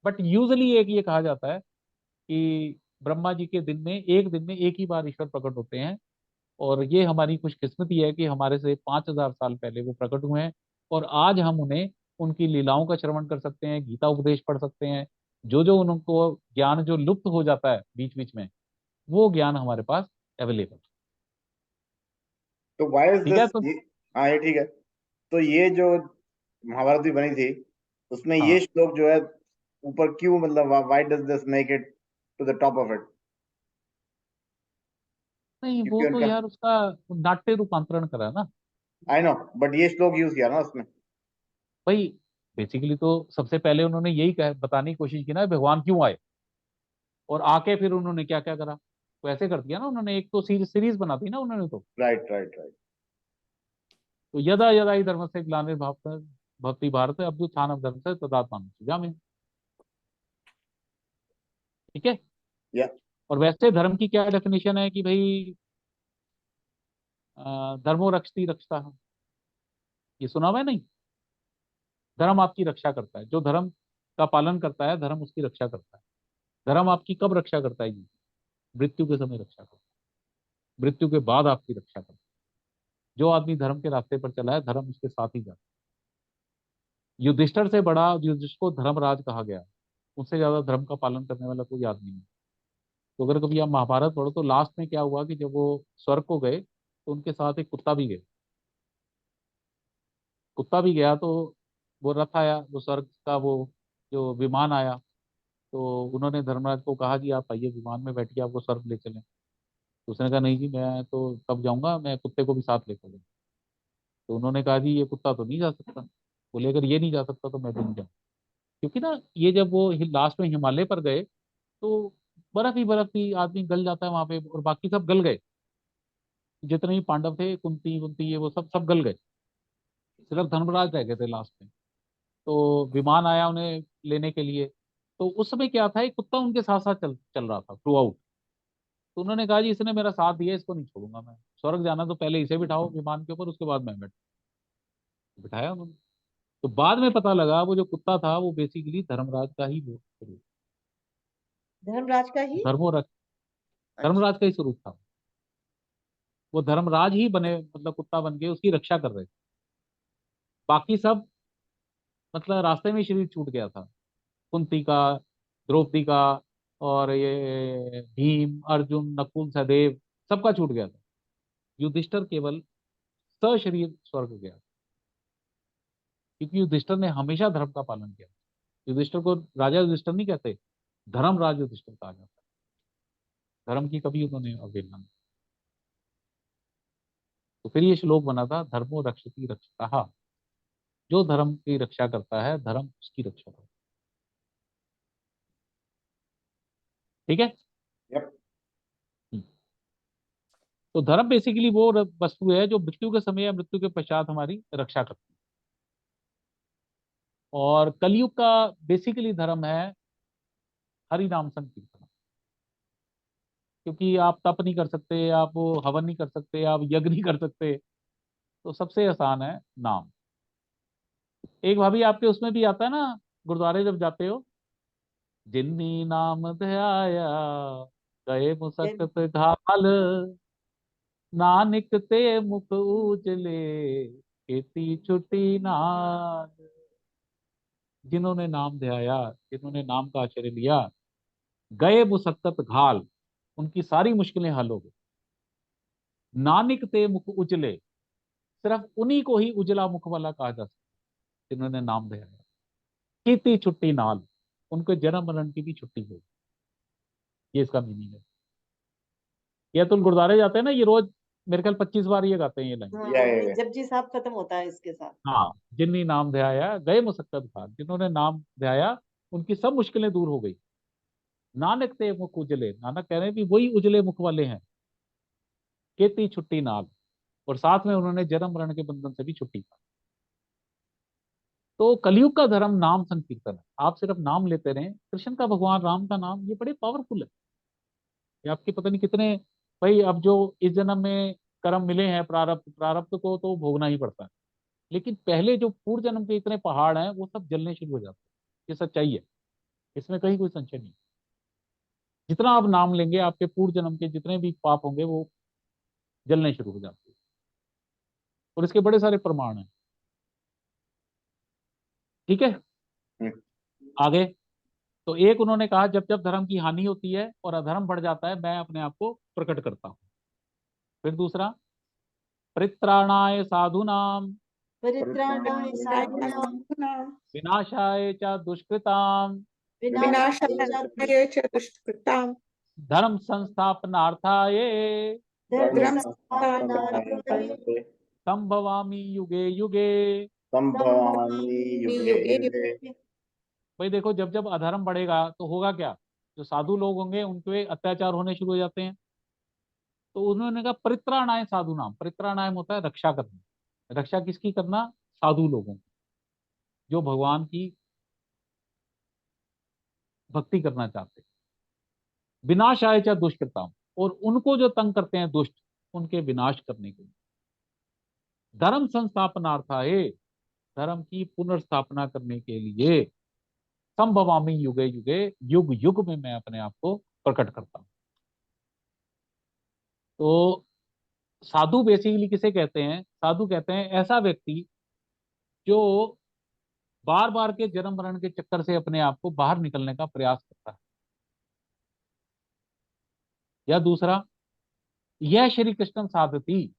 बट यूजली एक ये कहा जाता है कि ब्रह्मा जी के दिन में, एक दिन में एक ही बार ईश्वर प्रकट होते हैं, और ये हमारी खुशकिस्मती है कि हमारे से 5,000 साल पहले वो प्रकट हुए हैं, और आज हम उन्हें, उनकी लीलाओं का श्रवण कर सकते हैं, गीता उपदेश पढ़ सकते हैं। जो जो उनको ज्ञान जो लुप्त हो जाता है बीच बीच में, वो ज्ञान हमारे पास अवेलेबल। तो वाई इज ठीक है। दिस? तो हाँ, ये ठीक है। तो ये जो महाभारत भी बनी थी, उसमें ये हाँ, श्लोक जो है ऊपर क्यों, मतलब why does this make it to the top of it? नहीं वो क्योंकि तो उनका, यार उसका नाट्य रूपांतरण करा है ना आई नो, बट ये श्लोक यूज किया ना उसमें। भाई। बेसिकली तो सबसे पहले उन्होंने यही बताने की कोशिश की ना, भगवान क्यों आए, और आके फिर उन्होंने क्या क्या करा। तो ऐसे कर दिया ना उन्होंने, एक तो सीरीज बना दी ना उन्होंने। Right right right. तो यदा यदा ही धर्म से ग्लानिर्भवति भक्ति भारत अभ्युत्थानम धर्म से तदात्मान जामे। ठीक है। या और वैसे धर्म की क्या डेफिनेशन है कि भाई धर्मो रक्षति रक्षता। ये सुना हुआ है नहीं? धर्म आपकी रक्षा करता है, जो धर्म का पालन करता है धर्म उसकी रक्षा करता है। धर्म आपकी कब रक्षा करता है जी? मृत्यु के समय रक्षा करता है, मृत्यु के बाद आपकी रक्षा करता है। जो आदमी धर्म के रास्ते पर चला है धर्म उसके साथ ही जाता है। युधिष्ठिर से बड़ा, युधिष्ठिर को धर्मराज कहा गया, उससे ज्यादा धर्म का पालन करने वाला कोई आदमी नहीं। तो अगर कभी आप महाभारत पढ़ो तो लास्ट में क्या हुआ कि जब वो स्वर्ग को गए तो उनके साथ एक कुत्ता भी गया। कुत्ता भी गया तो वो रथ आया, वो स्वर्ग का वो जो विमान आया, तो उन्होंने धर्मराज को कहा कि आप आइए विमान में बैठिए, आपको स्वर्ग ले चलें। तो उसने कहा नहीं जी, मैं तो तब जाऊंगा, मैं कुत्ते को भी साथ लेकर जाऊंगा। तो उन्होंने कहा जी ये कुत्ता तो नहीं जा सकता। बोले अगर ये नहीं जा सकता तो मैं भी नहीं जाऊँ। क्योंकि ना ये जब वो लास्ट में हिमालय पर गए तो बर्फ ही आदमी गल जाता है वहां पे, और बाकी सब गल गए। जितने भी पांडव थे, कुंती कुंती ये वो सब सब गल गए, सिर्फ धर्मराज रह गए थे लास्ट में। तो विमान आया उन्हें लेने के लिए। तो उस समय क्या था, एक कुत्ता उनके साथ साथ चल चल रहा था थ्रू आउट। तो उन्होंने कहा जी इसने मेरा साथ दिया, इसको नहीं छोड़ूंगा मैं, स्वर्ग जाना तो पहले इसे बिठाओ विमान के ऊपर, उसके बाद मैं बिठाया उन्होंने। तो बाद में पता लगा वो जो कुत्ता था वो बेसिकली धर्मराज का ही वो स्वरूप, धर्मराज का ही। धर्मोरथ, अच्छा। धर्मराज का ही स्वरूप था। वो धर्मराज ही बने, मतलब कुत्ता बन के उसकी रक्षा कर रहे थे। बाकी सब मतलब रास्ते में शरीर छूट गया था, कुंती का, द्रौपदी का, और ये भीम अर्जुन नकुल सहदेव, सबका छूट गया था। युधिष्ठिर केवल सशरीर स्वर्ग गया, क्योंकि युधिष्ठिर ने हमेशा धर्म का पालन किया। युधिष्ठिर को राजा युधिष्ठिर नहीं कहते, धर्मराज युधिष्ठिर कहा जाता है। धर्म की कभी उन्होंने अवहेलना नहीं। तो फिर ये श्लोक बना था, धर्मो रक्षति रक्षता। जो धर्म की रक्षा करता है धर्म उसकी रक्षा करता है। ठीक है। यप। हम्म। तो धर्म बेसिकली वो वस्तु है जो मृत्यु के समय या मृत्यु के पश्चात हमारी रक्षा करती है। और कलयुग का बेसिकली धर्म है हरि नाम संकीर्तन। क्योंकि आप तप नहीं कर सकते, आप हवन नहीं कर सकते, आप यज्ञ नहीं कर सकते, तो सबसे आसान है नाम। एक भाभी आपके उसमें भी आता है ना, गुरुद्वारे जब जाते हो, जिन्नी नाम ध्याया गए मुसक्कत घाल, नानक ते मुख उजले खेती छुटी नाल। जिन्होंने नाम ध्याया, जिन्होंने नाम का आश्रय लिया, गए मुसक्कत घाल, उनकी सारी मुश्किलें हल हो गई। नानक ते मुख उजले, सिर्फ उन्हीं को ही उजला मुख वाला कहा जा सकता है जिन्होंने नाम ध्याया। खेती छुट्टी नाल, उनको जन्म मरण की भी छुट्टी हो, ये इसका मीनिंग है। या तुम गुरुद्वारे जाते हैं ना, ये रोज मेरे ख्याल 25 बार ये गाते हैं ये लाइन। हाँ, या ये जपजी साहब खत्म होता है इसके साथ। हाँ, जिन्नी नाम ध्याया गए मुसक्कत घाल, जिन्होंने नाम ध्याया उनकी सब मुश्किलें दूर हो गई। नानक ते मुख उजले, नानक कह रहे हैं कि वही उजले मुख वाले हैं। खेती छुट्टी नाल, और साथ में उन्होंने जन्म मरण के बंधन से भी छुट्टी पा। तो कलयुग का धर्म नाम संकीर्तन है। आप सिर्फ नाम लेते रहें, कृष्ण का, भगवान राम का नाम, ये बड़े पावरफुल है। ये आपके पता नहीं कितने, भाई अब जो इस जन्म में कर्म मिले हैं, प्रारब्ध, प्रारब्ध को तो भोगना ही पड़ता है, लेकिन पहले जो पूर्व जन्म के इतने पहाड़ हैं वो सब जलने शुरू हो जाते हैं। ये सच्चाई है। इसमें कहीं कोई संशय नहीं। जितना आप नाम लेंगे आपके पूर्व जन्म के जितने भी पाप होंगे वो जलने शुरू हो जाते हैं, और इसके बड़े सारे प्रमाण हैं। ठीक है, हम्म, आगे। तो एक उन्होंने कहा जब जब धर्म की हानि होती है और अधर्म बढ़ जाता है मैं अपने आप को प्रकट करता हूं। फिर दूसरा, परित्राणाय साधूनाम परित्राणाय साधूनां साधूनां विनाशाय च दुष्कृताम विनाशाय च विनाशाय च दुष्कृतां धर्म संस्थापनार्थाय धर्म धर्मसंस्थापनार्थाय संभवामि युगे युगे। संभवामि युगे युगे युगे। भाई देखो, जब जब अधर्म बढ़ेगा तो होगा क्या, जो साधु लोग होंगे उन पे अत्याचार होने शुरू हो जाते हैं। तो उन्होंने कहा परित्राणाय साधु नाम, परित्राणाय होता है रक्षा करना। रक्षा किसकी करना? साधु लोगों की, जो भगवान की भक्ति करना चाहते हैं। विनाशाय च दुष्कृताम, और उनको जो तंग करते हैं दुष्ट, उनके विनाश करने के लिए। धर्म संस्थापनार्थाय, धर्म की पुनर्स्थापना करने के लिए। संभवामी युगे युगे, युग युग में मैं अपने आप को प्रकट करता हूं। तो साधु बेसिकली किसे कहते हैं? साधु कहते हैं ऐसा व्यक्ति जो बार बार के जन्म मरण के चक्कर से अपने आप को बाहर निकलने का प्रयास करता है। या दूसरा, यह श्री कृष्ण साधती,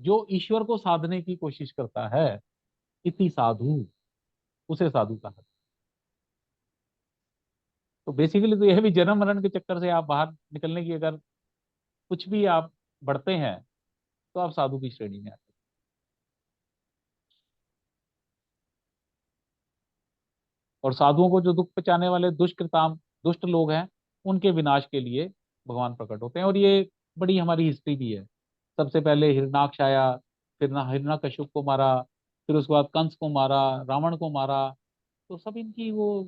जो ईश्वर को साधने की कोशिश करता है। इति साधु, उसे साधु कहा। तो बेसिकली तो यह भी जन्म मरण के चक्कर से आप बाहर निकलने की अगर कुछ भी आप बढ़ते हैं तो आप साधु की श्रेणी में आते हैं। और साधुओं को जो दुख पहुंचाने वाले दुष्कृताम, दुष्ट लोग हैं, उनके विनाश के लिए भगवान प्रकट होते हैं। और ये बड़ी हमारी हिस्ट्री भी है। सबसे पहले हिरणाक्ष आया, फिर ना हिरण्यकश्यप को मारा, फिर उसके बाद कंस को मारा, रावण को मारा। तो सब इनकी वो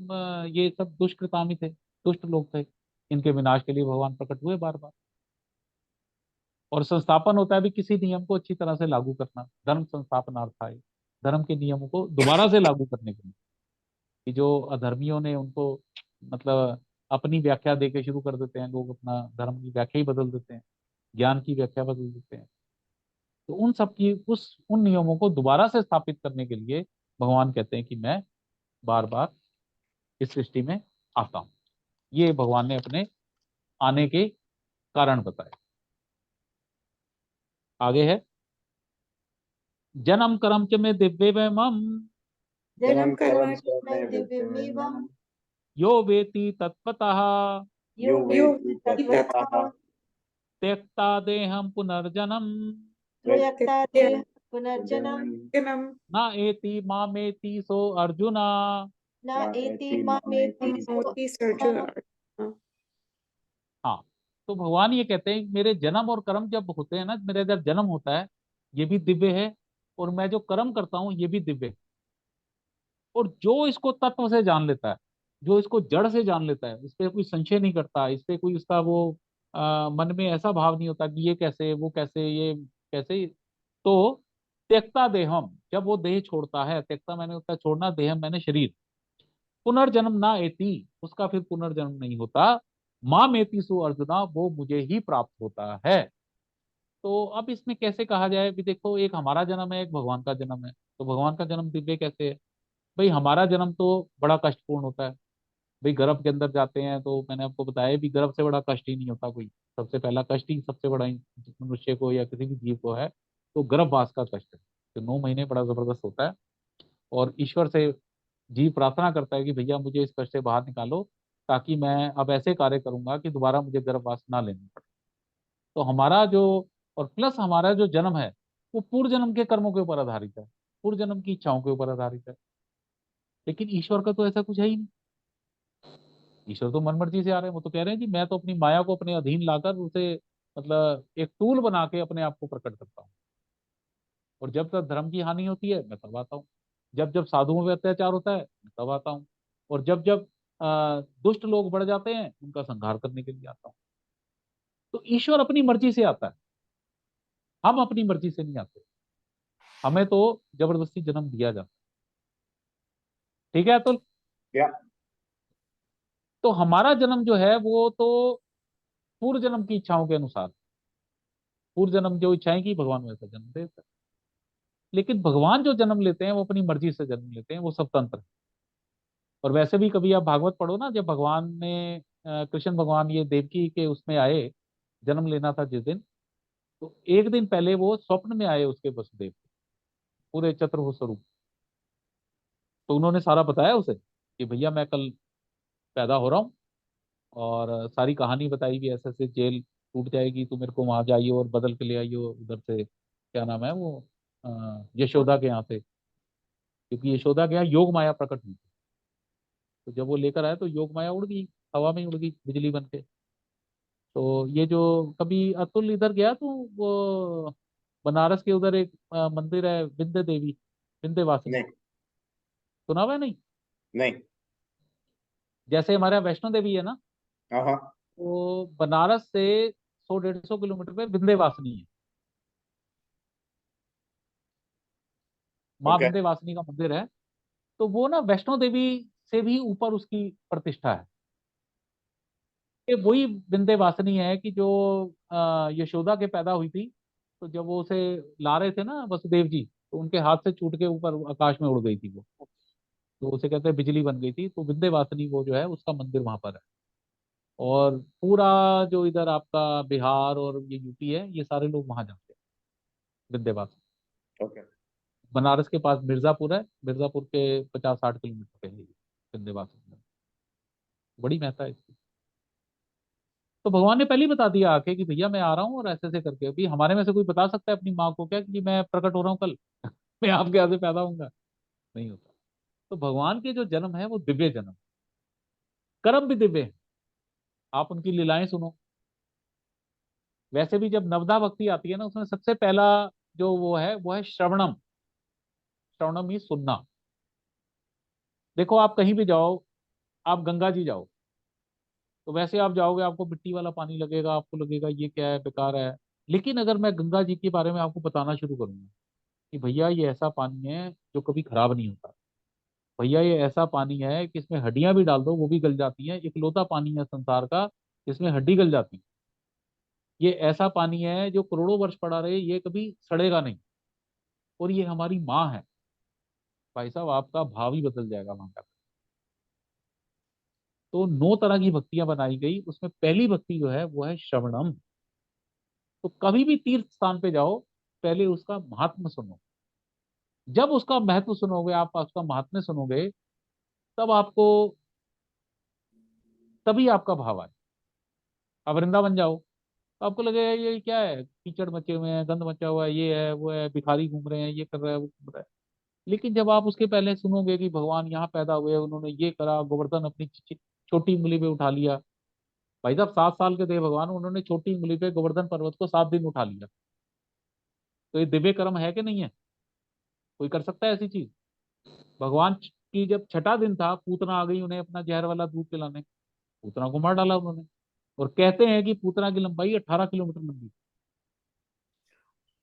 ये सब दुष्कृताम ही थे, दुष्ट लोग थे। इनके विनाश के लिए भगवान प्रकट हुए बार बार। और संस्थापन होता है भी किसी नियम को अच्छी तरह से लागू करना, धर्म संस्थापनार्थाय, धर्म के नियमों को दोबारा से लागू करने के लिए। कि जो अधर्मियों ने उनको मतलब अपनी व्याख्या देके शुरू कर देते हैं, लोग अपना धर्म की व्याख्या ही बदल देते हैं, ज्ञान की व्याख्या बदल देते हैं। तो उन सब की उन नियमों को दोबारा से स्थापित करने के लिए भगवान कहते हैं कि मैं बार बार इस सृष्टि में आता हूं। ये भगवान ने अपने आने के कारण बताए। आगे है, जन्म कर्म च में दिव्य मम जन्म कर्म च में में दिव्यमेवं यो वेति तत्पतः यो यो वेत्ति तत्त्वतः त्यक्ता देहम पुनर्जन्म प्रयक्ता देह पुनर्जन्म जन्म न एति मामेति सो अर्जुना। न एति मामेति मोती सर्जुन। हाँ, तो भगवान ये कहते हैं मेरे जन्म और कर्म जब होते हैं ना, मेरा जब जन्म होता है ये भी दिव्य है, और मैं जो कर्म करता हूँ ये भी दिव्य है। और जो इसको तत्व से जान लेता है, जो इसको जड़ से जान लेता है, इस पे कोई संशय नहीं करता, इस पे कोई उसका वो मन में ऐसा भाव नहीं होता कि ये कैसे, वो कैसे, ये कैसे। तो त्यक्ता देहम, जब वो देह छोड़ता है, त्यक्ता मैंने होता है छोड़ना, देहम मैंने शरीर, पुनर्जन्म ना एति, उसका फिर पुनर्जन्म नहीं होता। माम एति सु अर्जुना, वो मुझे ही प्राप्त होता है। तो अब इसमें कैसे कहा जाए भी, देखो एक हमारा जन्म है, एक भगवान का जन्म है। तो भगवान का जन्म दिव्य कैसे है? भाई हमारा जन्म तो बड़ा कष्टपूर्ण होता है। भाई गर्भ के अंदर जाते हैं तो मैंने आपको बताया भी, गर्भ से बड़ा कष्ट ही नहीं होता कोई। सबसे पहला कष्ट ही सबसे बड़ा मनुष्य को या किसी भी जीव को है, तो गर्भवास का कष्ट है। तो 9 महीने बड़ा जबरदस्त होता है। और ईश्वर से जीव प्रार्थना करता है कि भैया मुझे इस कष्ट से बाहर निकालो, ताकि मैं अब ऐसे कार्य करूंगा कि दोबारा मुझे गर्भवास ना लेना पड़े। तो हमारा जो, और प्लस हमारा जो जन्म है वो पूर्व जन्म के कर्मों के ऊपर आधारित है, पूर्व जन्म की इच्छाओं के ऊपर आधारित है। लेकिन ईश्वर का तो ऐसा कुछ है ही नहीं। ईश्वर तो मन मर्जी से आ रहे हैं। वो तो कह रहे हैं कि मैं तो अपनी माया को अपने अधीन लाकर उसे मतलब एक टूल बना के अपने आप को प्रकट करता हूँ। और जब तक धर्म की हानि होती है मैं तब आता हूँ, जब जब साधुओं पे अत्याचार होता है मैं तब आता हूँ, और जब जब दुष्ट लोग बढ़ जाते हैं उनका संहार करने के लिए आता हूँ। तो ईश्वर अपनी मर्जी से आता है, हम अपनी मर्जी से नहीं आते। हमें तो जबरदस्ती जन्म दिया जाता है। ठीक है अतुल? क्या तो हमारा जन्म जो है वो तो पूर्व जन्म की इच्छाओं के अनुसार, पूर्व जन्म जो इच्छाएं की भगवान वैसा जन्म देता है। लेकिन भगवान जो जन्म लेते हैं वो अपनी मर्जी से जन्म लेते हैं, वो स्वतंत्र है। और वैसे भी कभी आप भागवत पढ़ो ना, जब भगवान ने कृष्ण भगवान ये देवकी के उसमें आए, जन्म लेना था जिस दिन, तो एक दिन पहले वो स्वप्न में आए उसके वसुदेव के, पूरे चतुर्भुज स्वरूप। तो उन्होंने सारा बताया उसे कि भैया मैं कल पैदा हो रहा हूँ, और सारी कहानी बताई भी, ऐसे ऐसे जेल टूट जाएगी तो मेरे को वहां जाइए और बदल के ले आइए उधर से, क्या नाम है वो, यशोदा के यहाँ से, क्योंकि यशोदा के यहाँ योग माया प्रकट हुई। तो जब वो लेकर आया तो योग माया उड़ गई, हवा में उड़ गई बिजली बन के। तो ये जो कभी अतुल इधर गया तो वो बनारस के उधर एक मंदिर है विंध्य देवी, विंध्यवासिनी, नहीं सुना हुआ है नहीं? नहीं। जैसे हमारे यहाँ वैष्णो देवी है ना, हाँ हाँ। वो बनारस से 100-150 किलोमीटर पे विंध्यवासिनी है। माँ ओके। विंध्यवासिनी का मंदिर है। तो वो ना वैष्णो देवी से भी ऊपर उसकी प्रतिष्ठा है। ये वही विंध्यवासिनी है कि जो यशोदा के पैदा हुई थी, तो जब वो उसे ला रहे थे ना वसुदेव जी, तो उनके हाथ से छूट के ऊपर आकाश में उड़ गई थी वो। तो उसे कहते हैं बिजली बन गई थी, तो विंध्यवासिनी वो जो है उसका मंदिर वहां पर है। और पूरा जो इधर आपका बिहार और ये यूपी है, ये सारे लोग वहां जाते हैं विंध्यवासिनी। ओके। बनारस के पास मिर्जापुर है, मिर्जापुर के 50-60 किलोमीटर पे है ये विंध्यवासिनी। बड़ी महत्ता है इसकी। तो भगवान ने पहले ही बता दिया आके कि भैया मैं आ रहा हूँ, और ऐसे ऐसे करके। अभी हमारे में से कोई बता सकता है अपनी माँ को क्या कि मैं प्रकट हो रहा हूँ कल, मैं आपके यहाँ से पैदा होऊंगा? नहीं होता। तो भगवान के जो जन्म है वो दिव्य जन्म, कर्म भी दिव्य है। आप उनकी लीलाएं सुनो। वैसे भी जब नवदा भक्ति आती है ना, उसमें सबसे पहला जो वो है श्रवणम। श्रवणम ही सुनना। देखो आप कहीं भी जाओ, आप गंगा जी जाओ, तो वैसे आप जाओगे आपको मिट्टी वाला पानी लगेगा, आपको लगेगा ये क्या है, बेकार है। लेकिन अगर मैं गंगा जी के बारे में आपको बताना शुरू करूंगा कि भैया ये ऐसा पानी है जो कभी खराब नहीं होता, भैया ये ऐसा पानी है कि इसमें हड्डियां भी डाल दो वो भी गल जाती हैं, इकलौता पानी है संसार का जिसमें हड्डी गल जाती है, ये ऐसा पानी है जो करोड़ों वर्ष पड़ा रहे, ये कभी सड़ेगा नहीं, और ये हमारी माँ है। भाई साहब आपका भाव ही बदल जाएगा वहां का। तो 9 तरह की भक्तियां बनाई गई, उसमें पहली भक्ति जो है वो है श्रवणम। तो कभी भी तीर्थ स्थान पे जाओ, पहले उसका महात्म सुनो। जब उसका महत्व सुनोगे, आप उसका महात्म्य सुनोगे, तब आपको, तभी आपका भाव आए। अब वृंदावन जाओ तो आपको लगेगा ये क्या है, कीचड़ मचे हुए हैं, गंद मचा हुआ है, ये है वो है, भिखारी घूम रहे हैं, ये कर रहा है वो घूम रहा है। लेकिन जब आप उसके पहले सुनोगे कि भगवान यहाँ पैदा हुए, उन्होंने ये करा, गोवर्धन अपनी छोटी उंगली पे उठा लिया। भाई साहब 7 साल के थे भगवान, उन्होंने छोटी उंगली पे गोवर्धन पर्वत को 7 दिन उठा लिया। तो ये दिव्य कर्म है कि नहीं है? कोई कर सकता है ऐसी चीज? भगवान की जब छठा दिन था, पूतना आ गई उन्हें अपना जहर वाला दूध पिलाने, पूतना को मार डाला उन्होंने। और कहते हैं कि पूतना की लंबाई 18 किलोमीटर लंबी थी।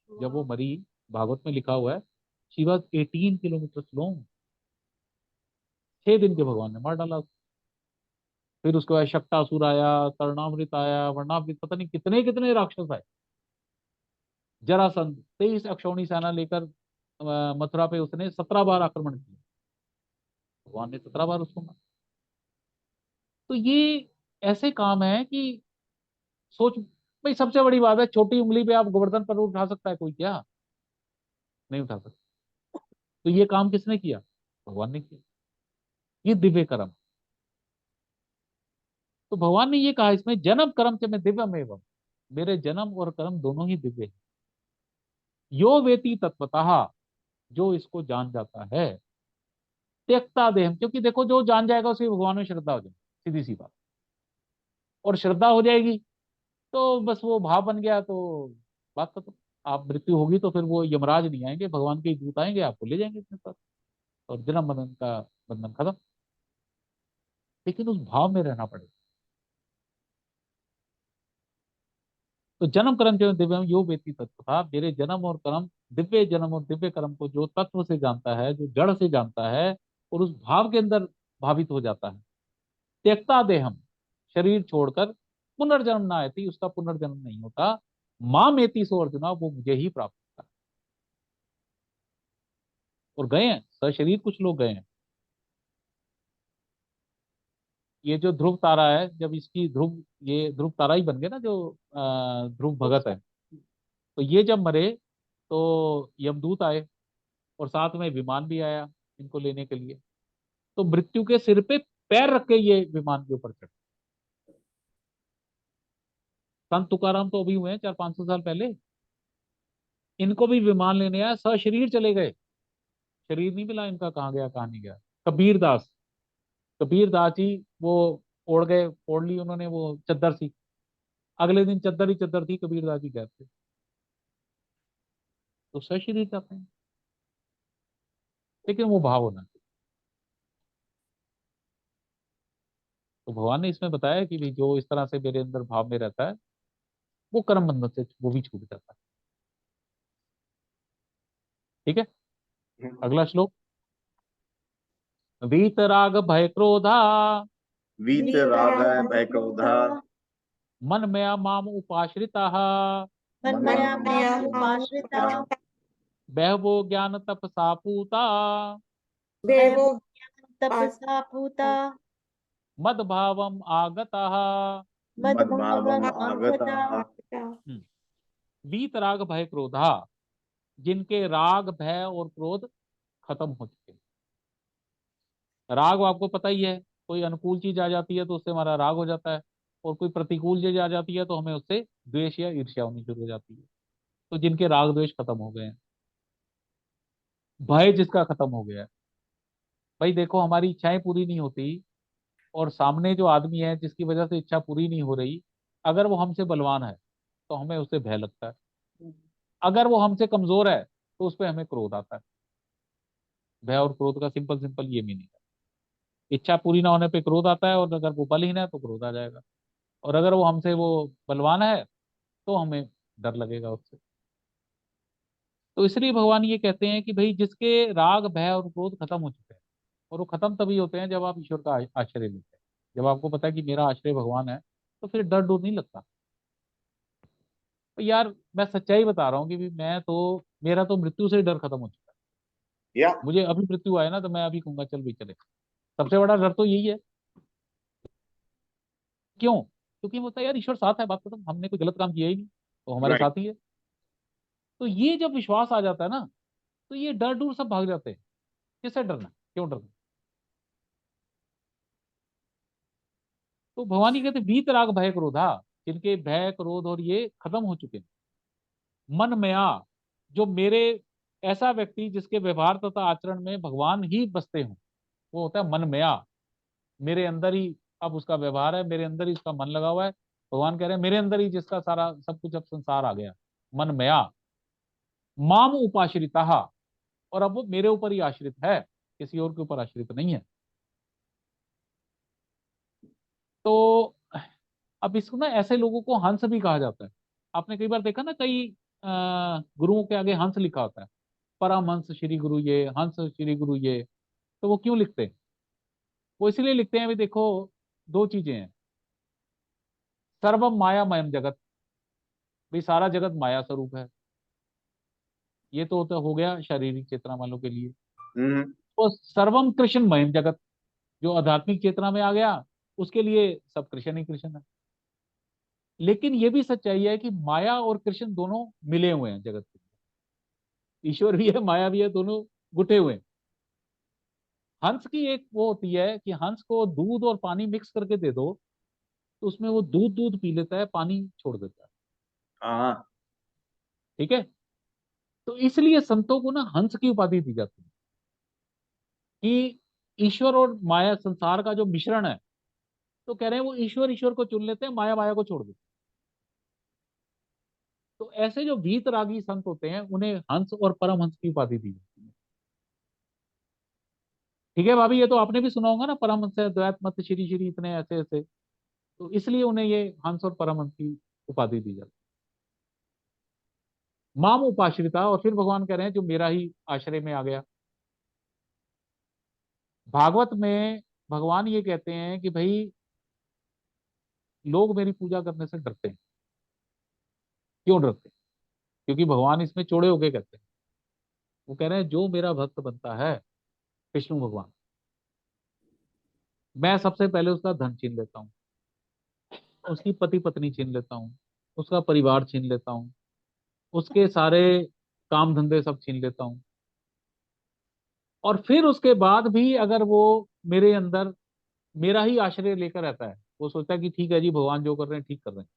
जब वो मरी, भागवत में लिखा हुआ है, शी वॉज 18 किलोमीटर लॉन्ग। 6 दिन के भगवान ने मार डाला उसको। फिर उसके बाद शक्टासुर आया, कर्णामृत आया, वर्णामृत, पता नहीं कितने कितने राक्षस आए। जरासंध 23 अक्षौणी सेना लेकर मथुरा पे उसने 17 बार आक्रमण किया। भगवान ने 17 बार उसको मारा। तो ये ऐसे काम है कि सोच, भाई सबसे बड़ी बात है, छोटी उंगली पे आप गोवर्धन पर्वत उठा सकता है कोई क्या? नहीं उठा सकता। तो ये काम किसने किया? भगवान ने किया। ये दिव्य कर्म। तो भगवान ने ये कहा इसमें, जन्म कर्म से मैं दिव्यम एवं, मेरे जन्म और कर्म दोनों ही दिव्य है। यो वेति तत्वतः, जो इसको जान जाता है, त्यक्ता देहम, क्योंकि देखो जो जान जाएगा उसे भगवान में श्रद्धा हो जाएगी, सीधी सी बात। और श्रद्धा हो जाएगी तो बस वो भाव बन गया, तो बात खत्म। आप मृत्यु होगी तो फिर वो यमराज नहीं आएंगे, भगवान के दूत आएंगे, आपको ले जाएंगे अपने साथ, और जन्म मरण का बंधन खत्म। लेकिन उस भाव में रहना पड़ेगा। तो जन्म कर्म जो दिव्यम यो वेति तत्व था, मेरे जन्म और कर्म, दिव्य जन्म और दिव्य कर्म को जो तत्व से जानता है, जो जड़ से जानता है, और उस भाव के अंदर भावित हो जाता है, त्यक्ता देहम, शरीर छोड़कर पुनर्जन्म ना आती, उसका पुनर्जन्म नहीं होता। माम एति सो अर्जुना, वो मुझे ही प्राप्त होता है। और गए हैं सशरीर, कुछ लोग गए हैं। ये जो ध्रुव तारा है, जब इसकी ध्रुव, ये ध्रुव तारा ही बन गया ना जो ध्रुव भगत है, तो ये जब मरे तो यमदूत आए और साथ में विमान भी आया इनको लेने के लिए। तो मृत्यु के सिर पे पैर रख के ये विमान के ऊपर चढ़े। संत तुकाराम तो अभी हुए हैं 400-500 साल पहले, इनको भी विमान लेने आया, सशरीर चले गए, शरीर नहीं मिला इनका, कहाँ गया कहाँ नहीं गया। कबीरदास, कबीरदास जी वो ओढ़ गए, ओढ़ ली उन्होंने वो चद्दर सी, अगले दिन चद्दर ही चद्दर थी, कबीरदास जी गए थे। तो सशरीर जाते हैं, लेकिन वो भाव होना चाहिए। तो भगवान ने इसमें बताया कि भाई जो इस तरह से मेरे अंदर भाव में रहता है, वो कर्म बंधन से वो भी छूट जाता है। ठीक है, अगला श्लोक। वीतराग भय क्रोधा, वीत राग भय क्रोधा, मन मया माम उपाश्रिता, मन्मया मन्मया माम उपाश्रिता, बहवो ज्ञान तपसा पूता, देवो तपसा पूता, मद भावम आगता। मद्भावम आगता। आगता। वीतराग भय क्रोधा, जिनके राग भय और क्रोध खत्म हो चुके। राग आपको पता ही है, कोई अनुकूल चीज आ जाती है तो उससे हमारा राग हो जाता है, और कोई प्रतिकूल चीज आ जाती है तो हमें उससे द्वेष या ईर्ष्या होनी शुरू हो जाती है। तो जिनके राग द्वेष खत्म हो गए हैं, भय जिसका खत्म हो गया है। भाई देखो, हमारी इच्छाएं पूरी नहीं होती, और सामने जो आदमी है जिसकी वजह से इच्छा पूरी नहीं हो रही, अगर वो हमसे बलवान है तो हमें उससे भय लगता है। अगर वो हमसे कमजोर है तो उस पर हमें क्रोध आता है। भय और क्रोध का सिंपल सिंपल ये मीनिंग है। इच्छा पूरी ना होने पे क्रोध आता है, और अगर वो बलहीन है तो क्रोध आ जाएगा, और अगर वो हमसे वो बलवान है तो हमें डर लगेगा उससे। तो इसलिए भगवान ये कहते हैं कि भाई जिसके राग भय और क्रोध खत्म हो चुके हैं, और वो खत्म तभी होते हैं जब आप ईश्वर का आश्रय लेते हैं। जब आपको पता है कि मेरा आश्रय भगवान है, तो फिर डर डर नहीं लगता। तो यार मैं सच्चाई बता रहा हूँ कि भी मैं तो, मेरा तो मृत्यु से डर खत्म हो चुका है। या मुझे अभी मृत्यु आए ना तो मैं अभी कहूंगा चल भी चले। सबसे बड़ा डर तो यही है। क्यों? क्योंकि होता है यार ईश्वर साथ है, बात खत्म, हमने कोई गलत काम किया ही नहीं, तो हमारे राइट। साथ ही है। तो ये जब विश्वास आ जाता है ना, तो ये डर दूर सब भाग जाते हैं। किससे डरना, क्यों डरना? तो भगवान ये कहते वीत राग भय क्रोधा, जिनके भय क्रोध और ये खत्म हो चुके हैं। मन मया, जो मेरे, ऐसा व्यक्ति जिसके व्यवहार तथा आचरण में भगवान ही बसते हों, वो होता है मन मया। मेरे अंदर ही अब उसका व्यवहार है, मेरे अंदर ही उसका मन लगा हुआ है। भगवान कह रहे हैं मेरे अंदर ही जिसका सारा सब कुछ अब संसार आ गया, मन मया माम उपाश्रिता, और अब वो मेरे ऊपर ही आश्रित है, किसी और के ऊपर आश्रित नहीं है। तो अब इसको ना, ऐसे लोगों को हंस भी कहा जाता है। आपने कई बार देखा ना, कई गुरुओं के आगे हंस लिखा होता है, परमहंस श्री गुरु ये, हंस श्री गुरु ये। तो वो क्यों लिखते हैं? वो इसलिए लिखते हैं, भी देखो, दो चीजें हैं। सर्वम मायामयम जगत, भी सारा जगत माया स्वरूप है। ये तो हो गया शारीरिक चेतना वालों के लिए। हम्म। तो सर्वम कृष्णमयम जगत, जो आध्यात्मिक चेतना में आ गया, उसके लिए सब कृष्ण ही कृष्ण है। लेकिन ये भी सच्चाई है कि माया और कृष्ण दोनों मिले हुए हैं जगत में। ईश्वर भी है, माया भी है, दोनों गुटे हुए हैं। हंस की एक वो होती है कि हंस को दूध और पानी मिक्स करके दे दो, तो उसमें वो दूध दूध पी लेता है, पानी छोड़ देता है। हाँ। ठीक है। तो इसलिए संतों को ना हंस की उपाधि दी जाती है, कि ईश्वर और माया संसार का जो मिश्रण है, तो कह रहे हैं वो ईश्वर ईश्वर को चुन लेते हैं, माया माया को छोड़ देते हैं। तो ऐसे जो वीतरागी संत होते हैं, उन्हें हंस और परमहंस की उपाधि दी जाती है। ठीक है भाभी, ये तो आपने भी सुना होगा ना, परमहंस द्वैत मत श्री श्री इतने ऐसे ऐसे। तो इसलिए उन्हें ये हंस और परमहंस की उपाधि दी जाती है। माम उपाश्रिता, और फिर भगवान कह रहे हैं जो मेरा ही आश्रय में आ गया। भागवत में भगवान ये कहते हैं कि भाई लोग मेरी पूजा करने से डरते हैं। क्यों डरते हैं? क्योंकि भगवान इसमें चौड़े होके कहते हैं। वो कह रहे हैं जो मेरा भक्त बनता है विष्णु भगवान, मैं सबसे पहले उसका धन छीन लेता हूँ, उसकी पति पत्नी छीन लेता हूँ, उसका परिवार छीन लेता हूँ, उसके सारे काम धंधे सब छीन लेता हूँ। और फिर उसके बाद भी अगर वो मेरे अंदर मेरा ही आश्रय लेकर रहता है, वो सोचता है कि ठीक है जी भगवान जो कर रहे हैं ठीक कर रहे हैं,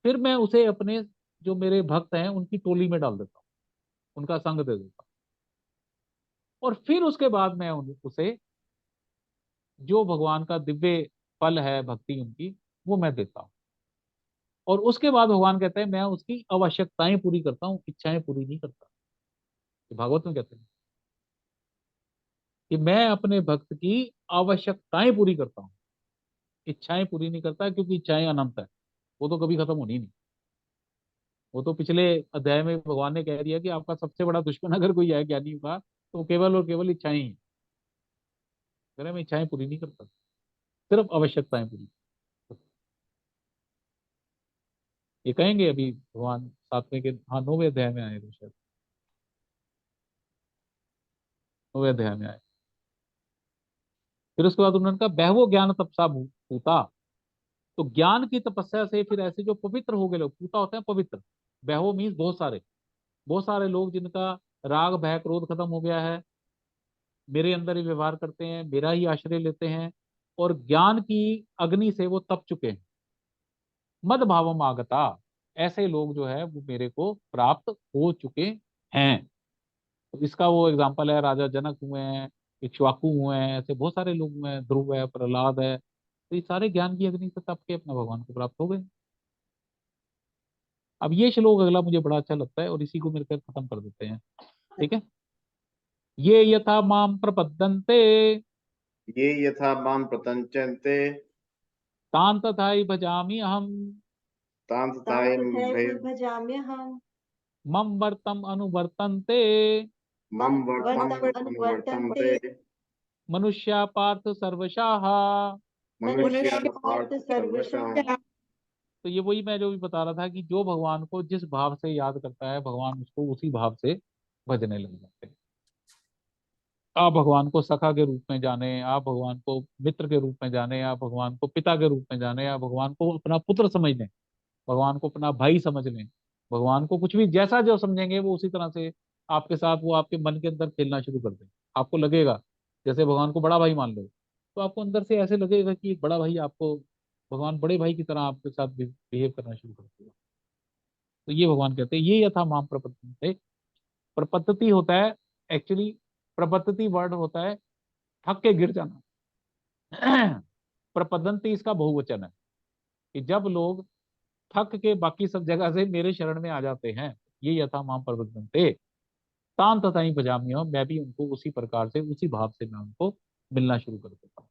फिर मैं उसे अपने जो मेरे भक्त हैं उनकी टोली में डाल देता हूँ, उनका संग दे देता हूँ। और फिर उसके बाद मैं उसे जो भगवान का दिव्य फल है भक्ति उनकी, वो मैं देता हूँ। और उसके बाद भगवान कहते हैं मैं उसकी आवश्यकताएं पूरी करता हूँ, इच्छाएं पूरी नहीं करता। तो भागवत में कहते हैं कि मैं अपने भक्त की आवश्यकताएं पूरी करता हूँ, इच्छाएं पूरी नहीं करता, क्योंकि इच्छाएं अनंत है, वो तो कभी खत्म होनी नहीं। वो तो पिछले अध्याय में भगवान ने कह दिया कि आपका सबसे बड़ा दुश्मन अगर कोई है ज्ञानी का, तो केवल और केवल इच्छाएं ही हैं। कह रहे मैं इच्छाएं पूरी नहीं करता, सिर्फ आवश्यकताएं पूरी। ये कहेंगे अभी भगवान 7वें के, हाँ 9वें अध्याय में आए थे शायद, 9वें अध्याय में आए। फिर उसके बाद उन्होंने कहा बहवो ज्ञान तपसा पूता। तो ज्ञान की तपस्या से फिर ऐसे जो पवित्र हो गए लोग, पूता होते हैं पवित्र, बहवो मीन्स बहुत सारे लोग जिनका राग भय क्रोध खत्म हो गया है, मेरे अंदर ही व्यवहार करते हैं, मेरा ही आश्रय लेते हैं, और ज्ञान की अग्नि से वो तप चुके हैं। मद भावम आगता, ऐसे लोग जो है वो मेरे को प्राप्त हो चुके हैं। तो इसका वो एग्जाम्पल है, राजा जनक हुए हैं, इक्ष्वाकु हुए हैं, ऐसे बहुत सारे लोग हुए हैं, ध्रुव है, प्रहलाद है। तो ये सारे ज्ञान की अग्नि से तप के अपना भगवान को प्राप्त हो गए। अब ये श्लोक अगला मुझे बड़ा अच्छा लगता है और इसी को मिलकर खत्म कर देते हैं। ठीक है। ये यथा माम प्रपद्यन्ते ये यथा माम प्रतंचन्ते तान् तथाहि भजामि अहम् तां तां तथाहं तथैव भजाम्यहम् मम वर्तम अनुवर्तन्ते मम वर्तम् वर्तम अनुवर्तन्ते अनुवर्तन्ते मनुष्या पार्थ सर्वशाः। मनुष्याः मनुष्याः पार्थ पार्थ सर्वशः। सर्वशः। तो ये वही मैं जो भी बता रहा था कि जो भगवान को जिस भाव से याद करता है, भगवान उसको उसी भाव से भजने लग जाते हैं। आप भगवान को सखा के रूप में जाने, आप भगवान को मित्र के रूप में जाने, आप भगवान को पिता के रूप में जाने, आप भगवान को अपना पुत्र समझ लें, भगवान को अपना भाई समझ लें, भगवान को कुछ भी जैसा जो समझेंगे वो उसी तरह से आपके साथ वो आपके मन के अंदर खेलना शुरू कर दें। आपको लगेगा जैसे भगवान को बड़ा भाई मान लो, तो आपको अंदर से ऐसे लगेगा कि एक बड़ा भाई आपको, भगवान बड़े भाई की तरह आपके साथ बिहेव करना शुरू कर देगा। तो ये भगवान कहते हैं ये यथा माम प्रपद्यन्ते। प्रपत्ति होता है एक्चुअली, प्रपत्ति वर्ड होता है थक के गिर जाना। प्रपदंती इसका बहुवचन है कि जब लोग थक के बाकी सब जगह से मेरे शरण में आ जाते हैं, ये यथा माम प्रपद्यन्ते तान तथाई भजाम्य हूं, मैं भी उनको उसी प्रकार से उसी भाव से मैं उनको मिलना शुरू कर देता हूँ।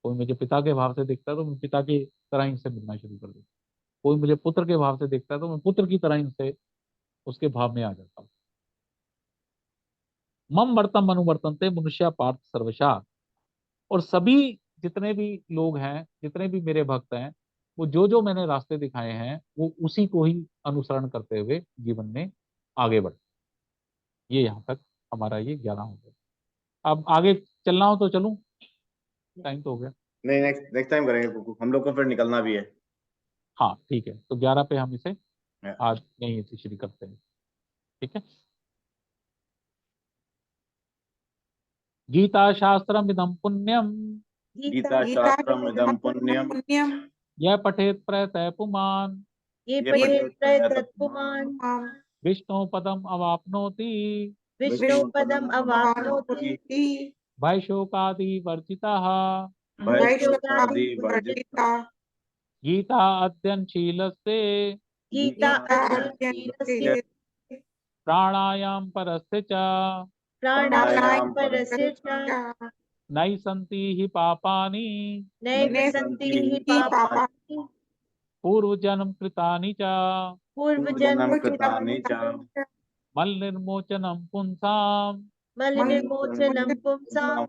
कोई मुझे पिता के भाव से देखता है तो मैं पिता की तरह ही उनसे मिलना शुरू कर देता हूँ। कोई मुझे पुत्र के भाव से देखता है तो मैं पुत्र की तरह ही उनसे उसके भाव में आ जाता हूँ। मम वर्तम अनुवर्तनते मनुष्य पार्थ सर्वशा। और सभी जितने भी लोग हैं, जितने भी मेरे भक्त हैं, वो जो जो मैंने रास्ते दिखाए हैं वो उसी को ही अनुसरण करते हुए जीवन में आगे बढ़े। ये यहाँ तक हमारा ये 11 हो गया। अब आगे चलना हो तो चलूं, टाइम तो हो गया। नहीं, नेक्स्ट नेक्स्ट टाइम करेंगे कुकू, हम लोग को फिर निकलना भी है। हाँ ठीक है, तो 11 पे हम इसे आज यहीं से शुरू करते हैं। ठीक है। गीता शास्त्रम इदम पुण्यम गीता शास्त्रम इदं पुण्यम यह पठेत प्रयतः पुमान् ये ये पठेत् पठेत् प्रयतः पुमान् विष्णु पदम अवाप्नोति विष्णुपदम् अवाप्नोति भयशोकादि वर्जिताः। वैशोकादि वर्जिता। गीता अध्ययनशीलस्य गीता अध्ययनशीलस्य प्राणायाम परस्य च प्राणायाम परस्य च नैव सन्ति हि पापानि नैव सन्ति हि पापानि पूर्वजन्म कृतानि च पूर्वजन्म कृतानि च मलनिर्मोचनं पुंसाम् मलिनिर्मोचनं पुंसां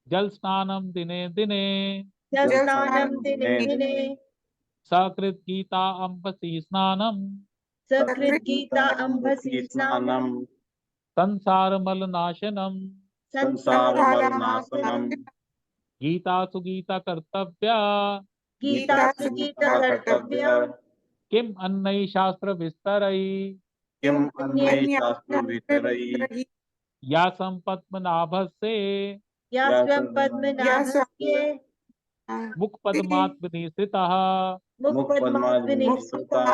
जल स्नानं दिने दिने जलस्नानं दिने दिने सकृत गीता अम्बसी स्नानम सकृत गीता अम्भसी स्नानम संसार मल नाशनम संसार संसारमलनाशनम गीता सुगीता कर्तव्या गीता सुगीता कर्तव्या किम अन्नई शास्त्र विस्तरई किम अन्य शास्त्र वितरई या संपद्मनाभस्य या स्वयं पद्मनाभस्य मुख पद्मात्म निश्रितः मुख पद्मात्मनि मुक्पद्मानिश्रिता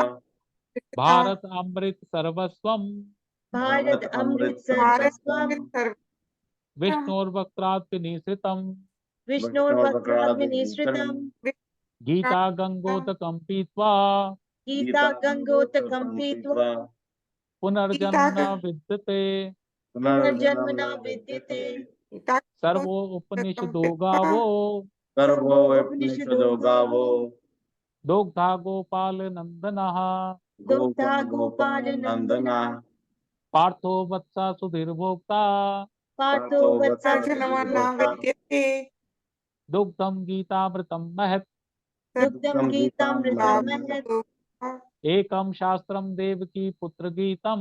भारत अमृत सर्वस्वम भारत अमृत सर्वस्वम विष्णुर्वक्त्रात् निश्रितम विष्णुर्वक्त्राग्निश्रितम गीता गंगोदकं पीत्वा गीता गंगोतकं पीत्वा पुनर्जन्म न विद्यते पुनर्जन्म न विद्यते सर्वो उपनिषदो गावो सर्वोपनिषदो गावो दुग्धा गोपाल नंदनः दुग्धा गोपाल नंदना पार्थो वत्सा सुधीर्भोक्ता पार्थो वत्सा दुग्धम गीतामृतम महत् दुग्धं गीतामृतमहत् एकम शास्त्रम देवकी पुत्र गीतम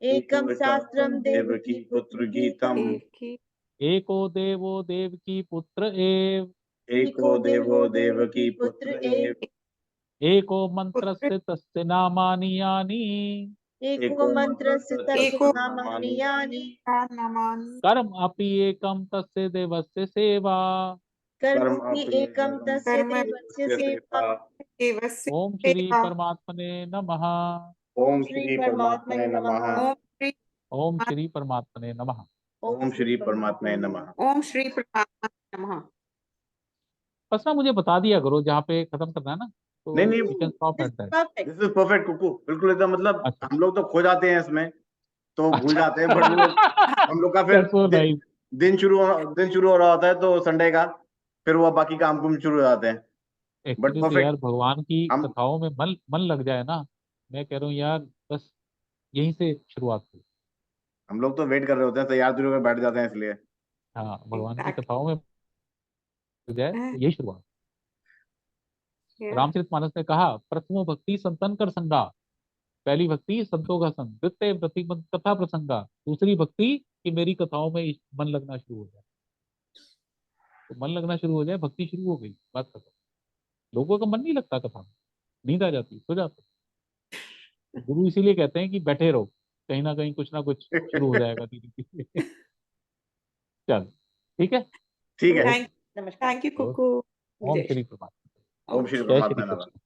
एकं शास्त्रं देवकी पुत्र गीतम एको देवो देवकी पुत्र एव एको देवो देवकी पुत्र एव एको मंत्रस्य तस्य नामानि यानि एको मंत्रस्य तस्य नामानि यानि कर्म अपि एकम तस्य देवस्य सेवा कर्मपि एकं तस्य देवस्य सेवा ओम श्री परमात्मने नमः ओम श्री परमात्मने नमः ओम श्री परमात्मने नमः ओम श्री परमात्मने नमः ओम श्री परमात्मा नमः। बस ना मुझे बता दिया करो जहाँ पे खत्म करना है ना, तो नहीं, नहीं, we can stop at that. Perfect this is perfect Kuku बिल्कुल एकदम मतलब अच्छा। हम लोग तो खो जाते हैं इसमें तो भूल जाते हैं बट हम लोग का फिर That's so nice. दिन शुरू हो रहा होता है तो संडे का फिर वो बाकी काम कुम शुरू हो जाते हैं Actually तो perfect. यार भगवान की हम- कथाओं में मन लग जाए ना, मैं कह रहा हूँ यार बस यहीं से शुरुआत हो। हम लोग तो वेट कर रहे होते हैं तैयार तुर बैठ जाते हैं इसलिए हाँ, भगवान की Exactly. कथाओं में लग जाए तो यही शुरुआत। Yeah. रामचरितमानस ने कहा प्रथमो भक्ति संतन कर संगा, पहली भक्ति संतों का संग, द्वितीय भक्ति कथा प्रसंगा, दूसरी भक्ति कि मेरी कथाओं में मन लगना शुरू हो जाए। तो मन लगना शुरू हो जाए, भक्ति शुरू हो गई, बात खत्म। लोगों का मन नहीं लगता कथा में, नींद आ जाती, सो जाते। गुरु इसीलिए कहते हैं कि बैठे रहो, कहीं ना कहीं कुछ ना कुछ शुरू हो जाएगा धीरे धीरे। चल ठीक है, ठीक है Thank you, Kuku. ओम श्री परमात्मा, ओम श्री जय श्री परमात्मा नमः कृष्ण।